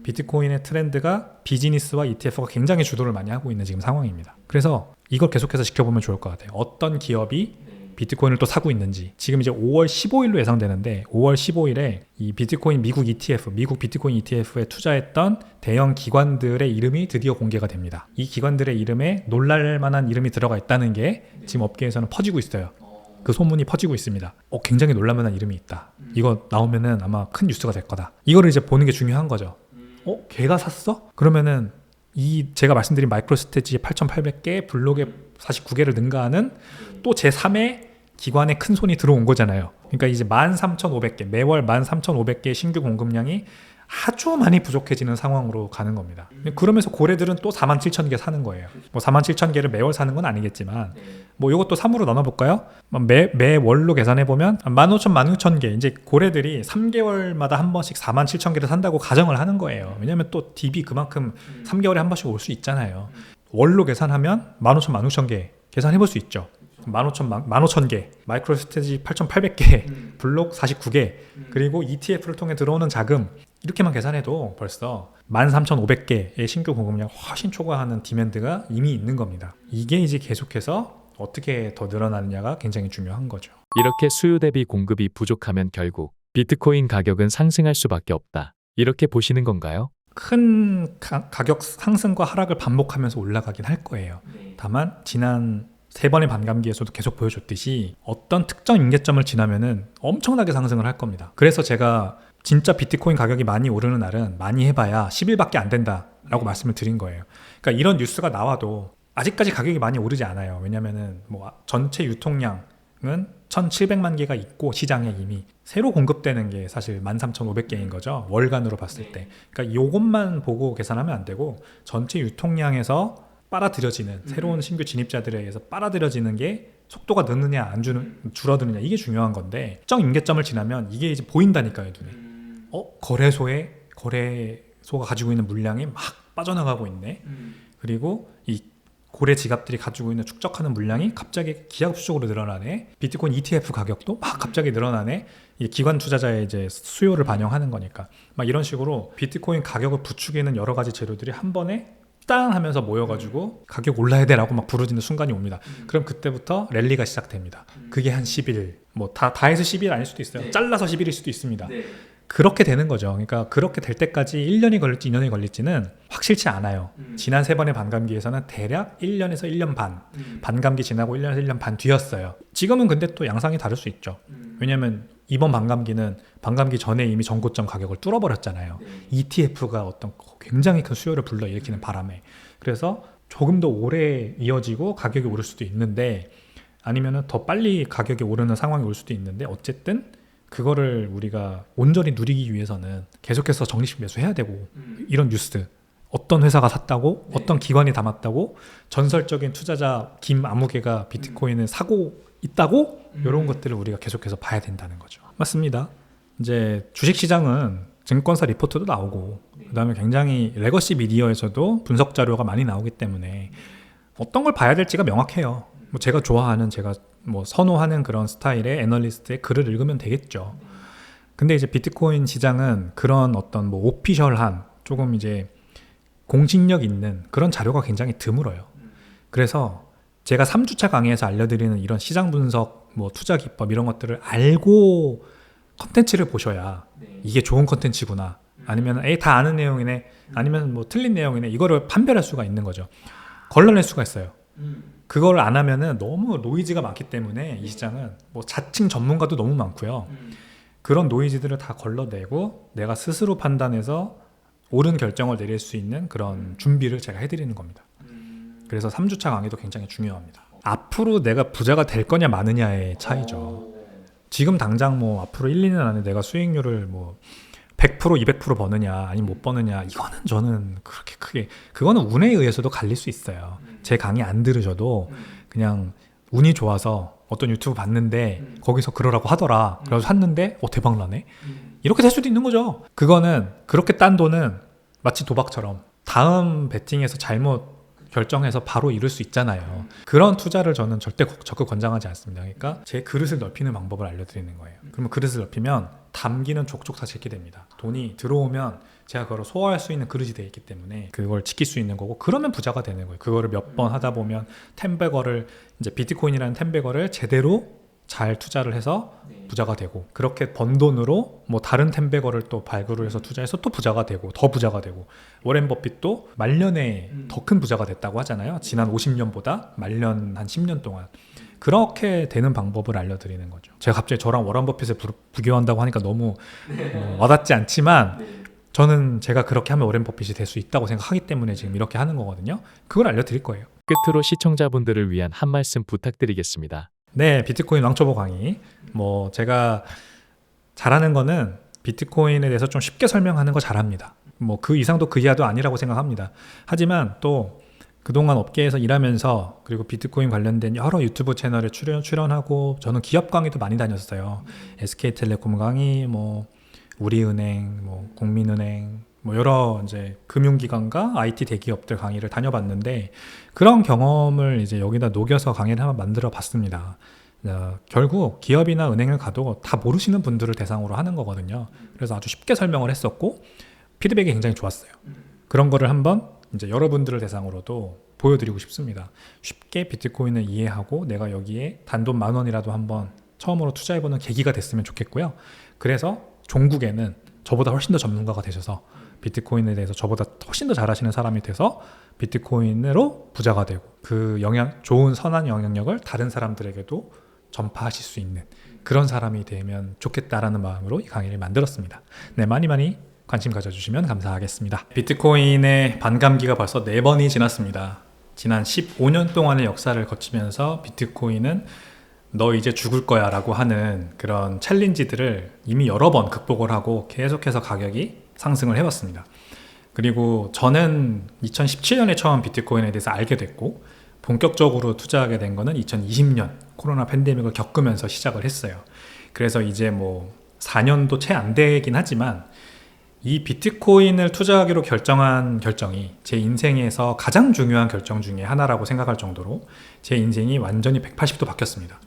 비트코인의 트렌드가 비즈니스와 ETF가 굉장히 주도를 많이 하고 있는 지금 상황입니다. 그래서 이걸 계속해서 지켜보면 좋을 것 같아요. 어떤 기업이 비트코인을 또 사고 있는지. 지금 이제 5월 15일로 예상되는데 5월 15일에 이 비트코인 미국 ETF, 미국 비트코인 ETF에 투자했던 대형 기관들의 이름이 드디어 공개가 됩니다. 이 기관들의 이름에 놀랄 만한 이름이 들어가 있다는 게 지금 업계에서는 퍼지고 있어요. 그 소문이 퍼지고 있습니다. 굉장히 놀랄 만한 이름이 있다. 이거 나오면은 아마 큰 뉴스가 될 거다. 이거를 이제 보는 게 중요한 거죠. 걔가 샀어? 그러면은 이 제가 말씀드린 마이크로 스트래티지 8,800개, 블록에 49개를 능가하는 또 제3의 기관의 큰 손이 들어온 거잖아요. 그러니까 이제 13,500개, 매월 13,500개의 신규 공급량이 아주 많이 부족해지는 상황으로 가는 겁니다. 그러면서 고래들은 또 47,000개 사는 거예요. 뭐 47,000개를 매월 사는 건 아니겠지만 뭐 이것도 3으로 나눠볼까요? 매월로 계산해보면 15,000, 16,000개. 이제 고래들이 3개월마다 한 번씩 47,000개를 산다고 가정을 하는 거예요. 왜냐하면 또 DB 그만큼 3개월에 한 번씩 올 수 있잖아요. 월로 계산하면 15,000, 16,000개 계산해볼 수 있죠. 15,000개, 마이크로 스트래티지 8,800개, 블록 49개, 그리고 ETF를 통해 들어오는 자금 이렇게만 계산해도 벌써 13,500개의 신규 공급량 훨씬 초과하는 디맨드가 이미 있는 겁니다. 이게 이제 계속해서 어떻게 더 늘어나느냐가 굉장히 중요한 거죠. 이렇게 수요 대비 공급이 부족하면 결국 비트코인 가격은 상승할 수밖에 없다. 이렇게 보시는 건가요? 큰 가격 상승과 하락을 반복하면서 올라가긴 할 거예요. 다만 지난 3번의 반감기에서도 계속 보여줬듯이 어떤 특정 임계점을 지나면은 엄청나게 상승을 할 겁니다. 그래서 제가 진짜 비트코인 가격이 많이 오르는 날은 많이 해봐야 10일밖에 안 된다라고 말씀을 드린 거예요. 그러니까 이런 뉴스가 나와도 아직까지 가격이 많이 오르지 않아요. 왜냐면은 뭐 전체 유통량은 1,700만 개가 있고 시장에 이미 새로 공급되는 게 사실 13,500개인 거죠. 월간으로 봤을 때. 그러니까 이것만 보고 계산하면 안 되고 전체 유통량에서 빨아들여지는 새로운 신규 진입자들에 의해서 빨아들여지는 게 속도가 느느냐 안 줄어드느냐 이게 중요한 건데 특정 임계점을 지나면 이게 이제 보인다니까요 눈에. 거래소가 가지고 있는 물량이 막 빠져나가고 있네. 그리고 이 고래 지갑들이 가지고 있는 축적하는 물량이 갑자기 기하급수적으로 늘어나네. 비트코인 ETF 가격도 막 갑자기 늘어나네. 이 기관 투자자의 이제 수요를 반영하는 거니까 막 이런 식으로 비트코인 가격을 부추기는 여러 가지 재료들이 한 번에 땅 하면서 모여가지고 가격 올라야 돼라고 막 부르짖는 순간이 옵니다. 그럼 그때부터 랠리가 시작됩니다. 그게 한 10일, 뭐 다 해서 10일 아닐 수도 있어요. 잘라서 10일일 수도 있습니다. 그렇게 되는 거죠. 그러니까 그렇게 될 때까지 1년이 걸릴지 2년이 걸릴지는 확실치 않아요. 지난 3번의 반감기에서는 대략 1년에서 1년 반, 반감기 지나고 1년에서 1년 반 뒤였어요. 지금은 근데 또 양상이 다를 수 있죠. 왜냐면 이번 반감기는 반감기 전에 이미 전고점 가격을 뚫어버렸잖아요. ETF가 어떤 굉장히 큰 수요를 불러일으키는 바람에. 그래서 조금 더 오래 이어지고 가격이 오를 수도 있는데 아니면 더 빨리 가격이 오르는 상황이 올 수도 있는데 어쨌든 그거를 우리가 온전히 누리기 위해서는 계속해서 적립식 매수해야 되고 이런 뉴스 어떤 회사가 샀다고 어떤 기관이 담았다고 전설적인 투자자 김 아무개가 비트코인을 사고 있다고 이런 것들을 우리가 계속해서 봐야 된다는 거죠. 맞습니다. 이제 주식시장은 증권사 리포트도 나오고 그다음에 굉장히 레거시 미디어에서도 분석 자료가 많이 나오기 때문에 어떤 걸 봐야 될지가 명확해요. 뭐 제가 좋아하는 제가 뭐 선호하는 그런 스타일의 애널리스트의 글을 읽으면 되겠죠. 근데 이제 비트코인 시장은 그런 어떤 뭐 오피셜한 조금 이제 공신력 있는 그런 자료가 굉장히 드물어요. 그래서 제가 3주차 강의에서 알려드리는 이런 시장 분석, 뭐 투자 기법 이런 것들을 알고 컨텐츠를 보셔야 이게 좋은 컨텐츠구나. 아니면 다 아는 내용이네. 아니면 뭐 틀린 내용이네. 이거를 판별할 수가 있는 거죠. 걸러낼 수가 있어요. 그걸 안 하면은 너무 노이즈가 많기 때문에 이 시장은 뭐 자칭 전문가도 너무 많고요. 그런 노이즈들을 다 걸러내고 내가 스스로 판단해서 옳은 결정을 내릴 수 있는 그런 준비를 제가 해드리는 겁니다. 그래서 3주차 강의도 굉장히 중요합니다. 앞으로 내가 부자가 될 거냐 마느냐의 차이죠. 오. 지금 당장 뭐 앞으로 1, 2년 안에 내가 수익률을 뭐 100%, 200% 버느냐 아니면 못 버느냐, 이거는 저는 그렇게 크게, 그거는 운에 의해서도 갈릴 수 있어요. 제 강의 안 들으셔도 그냥 운이 좋아서 어떤 유튜브 봤는데 거기서 그러라고 하더라. 그래서 샀는데 대박 나네. 이렇게 될 수도 있는 거죠. 그거는 그렇게 딴 돈은 마치 도박처럼 다음 베팅에서 잘못 결정해서 바로 이룰 수 있잖아요. 그런 투자를 저는 절대 적극 권장하지 않습니다. 그러니까 제 그릇을 넓히는 방법을 알려드리는 거예요. 그러면 그릇을 넓히면 담기는 족족 다 싣게 됩니다. 돈이 들어오면 제가 그걸 소화할 수 있는 그릇이 되어 있기 때문에 그걸 지킬 수 있는 거고, 그러면 부자가 되는 거예요. 그거를 몇 번 하다 보면 텐베거를, 이제 비트코인이라는 텐베거를 제대로 잘 투자를 해서 네. 부자가 되고, 그렇게 번 돈으로 뭐 다른 텐베거를 또 발굴을 해서 투자해서 또 부자가 되고, 더 부자가 되고, 워렌 버핏도 말년에 더 큰 부자가 됐다고 하잖아요. 지난 50년보다 말년 한 10년 동안. 그렇게 되는 방법을 알려드리는 거죠. 제가 갑자기 저랑 워렌 버핏을 비교한다고 하니까 너무 와닿지 않지만, 네. 저는 제가 그렇게 하면 워렌 버핏이 될 수 있다고 생각하기 때문에 지금 이렇게 하는 거거든요. 그걸 알려드릴 거예요. 끝으로 시청자분들을 위한 한 말씀 부탁드리겠습니다. 네, 비트코인 왕초보 강의. 뭐 제가 잘하는 거는 비트코인에 대해서 좀 쉽게 설명하는 거 잘합니다. 뭐 그 이상도 그 이하도 아니라고 생각합니다. 하지만 또 그동안 업계에서 일하면서, 그리고 비트코인 관련된 여러 유튜브 채널에 출연하고, 저는 기업 강의도 많이 다녔어요. SK텔레콤 강의, 뭐 우리은행, 뭐 국민은행, 뭐 여러 이제 금융기관과 IT 대기업들 강의를 다녀봤는데, 그런 경험을 이제 여기다 녹여서 강의를 한번 만들어 봤습니다. 결국 기업이나 은행을 가도 다 모르시는 분들을 대상으로 하는 거거든요. 그래서 아주 쉽게 설명을 했었고 피드백이 굉장히 좋았어요. 그런 거를 한번 이제 여러분들을 대상으로도 보여드리고 싶습니다. 쉽게 비트코인을 이해하고 내가 여기에 단돈 10,000원이라도 한번 처음으로 투자해보는 계기가 됐으면 좋겠고요. 그래서 종국에는 저보다 훨씬 더 전문가가 되셔서 비트코인에 대해서 저보다 훨씬 더 잘하시는 사람이 돼서 비트코인으로 부자가 되고, 그 좋은 선한 영향력을 다른 사람들에게도 전파하실 수 있는 그런 사람이 되면 좋겠다라는 마음으로 이 강의를 만들었습니다. 네, 많이 관심 가져주시면 감사하겠습니다. 비트코인의 반감기가 벌써 4번이 지났습니다. 지난 15년 동안의 역사를 거치면서 비트코인은 너 이제 죽을 거야 라고 하는 그런 챌린지들을 이미 여러 번 극복을 하고 계속해서 가격이 상승을 해왔습니다. 그리고 저는 2017년에 처음 비트코인에 대해서 알게 됐고, 본격적으로 투자하게 된 거는 2020년 코로나 팬데믹을 겪으면서 시작을 했어요. 그래서 이제 뭐 4년도 채 안 되긴 하지만 이 비트코인을 투자하기로 결정한 결정이 제 인생에서 가장 중요한 결정 중에 하나라고 생각할 정도로 제 인생이 완전히 180도 바뀌었습니다.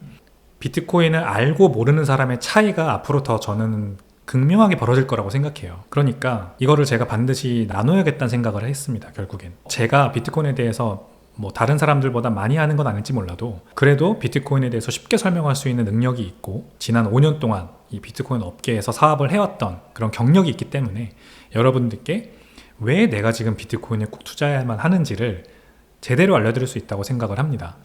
비트코인을 알고 모르는 사람의 차이가 앞으로 더 저는 극명하게 벌어질 거라고 생각해요. 그러니까 이거를 제가 반드시 나눠야겠다는 생각을 했습니다. 결국엔 제가 비트코인에 대해서 뭐 다른 사람들보다 많이 하는 건 아닐지 몰라도 그래도 비트코인에 대해서 쉽게 설명할 수 있는 능력이 있고, 지난 5년 동안 이 비트코인 업계에서 사업을 해왔던 그런 경력이 있기 때문에 여러분들께 왜 내가 지금 비트코인에 꼭 투자해야만 하는지를 제대로 알려드릴 수 있다고 생각을 합니다.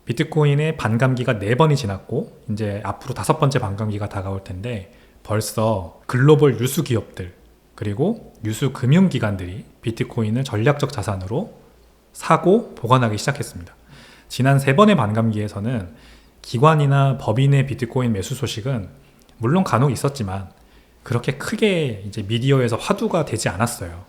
비트코인의 반감기가 4번이 지났고 이제 앞으로 5번째 반감기가 다가올 텐데, 벌써 글로벌 유수 기업들 그리고 유수 금융기관들이 비트코인을 전략적 자산으로 사고 보관하기 시작했습니다. 지난 3번의 반감기에서는 기관이나 법인의 비트코인 매수 소식은 물론 간혹 있었지만 그렇게 크게 이제 미디어에서 화두가 되지 않았어요.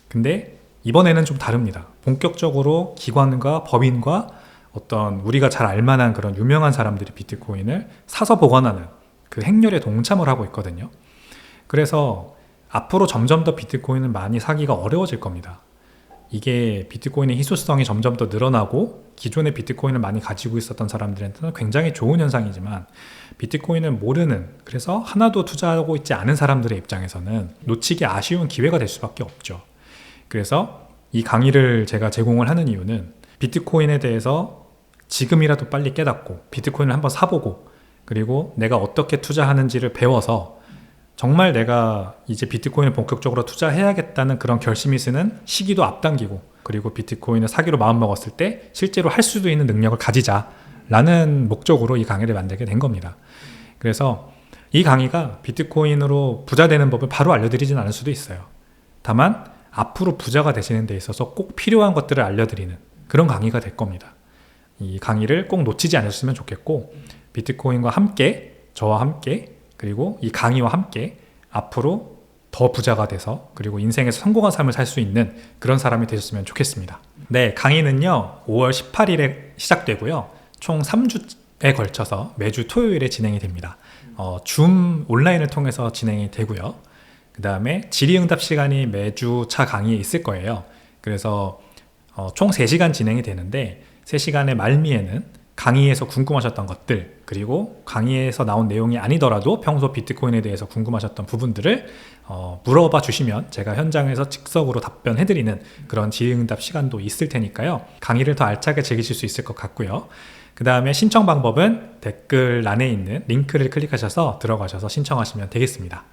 근데 이번에는 좀 다릅니다. 본격적으로 기관과 법인과 어떤 우리가 잘 알만한 그런 유명한 사람들이 비트코인을 사서 보관하는 그 행렬에 동참을 하고 있거든요. 그래서 앞으로 점점 더 비트코인을 많이 사기가 어려워질 겁니다. 이게 비트코인의 희소성이 점점 더 늘어나고 기존의 비트코인을 많이 가지고 있었던 사람들한테는 굉장히 좋은 현상이지만, 비트코인을 모르는, 그래서 하나도 투자하고 있지 않은 사람들의 입장에서는 놓치기 아쉬운 기회가 될 수밖에 없죠. 그래서 이 강의를 제가 제공을 하는 이유는 비트코인에 대해서 지금이라도 빨리 깨닫고 비트코인을 한번 사보고, 그리고 내가 어떻게 투자하는지를 배워서 정말 내가 이제 비트코인을 본격적으로 투자해야겠다는 그런 결심이 쓰는 시기도 앞당기고, 그리고 비트코인을 사기로 마음먹었을 때 실제로 할 수도 있는 능력을 가지자라는 목적으로 이 강의를 만들게 된 겁니다. 그래서 이 강의가 비트코인으로 부자 되는 법을 바로 알려드리진 않을 수도 있어요. 다만 앞으로 부자가 되시는 데 있어서 꼭 필요한 것들을 알려드리는 그런 강의가 될 겁니다. 이 강의를 꼭 놓치지 않으셨으면 좋겠고, 비트코인과 함께, 저와 함께, 그리고 이 강의와 함께 앞으로 더 부자가 돼서 그리고 인생에서 성공한 삶을 살 수 있는 그런 사람이 되셨으면 좋겠습니다. 네, 강의는요 5월 18일에 시작되고요, 총 3주에 걸쳐서 매주 토요일에 진행이 됩니다. 줌 온라인을 통해서 진행이 되고요. 그 다음에 질의응답 시간이 매주 차 강의에 있을 거예요. 그래서 총 3시간 진행이 되는데 3시간의 말미에는 강의에서 궁금하셨던 것들, 그리고 강의에서 나온 내용이 아니더라도 평소 비트코인에 대해서 궁금하셨던 부분들을 물어봐 주시면 제가 현장에서 즉석으로 답변해드리는 그런 질의응답 시간도 있을 테니까요. 강의를 더 알차게 즐기실 수 있을 것 같고요. 그 다음에 신청 방법은 댓글란에 있는 링크를 클릭하셔서 들어가셔서 신청하시면 되겠습니다.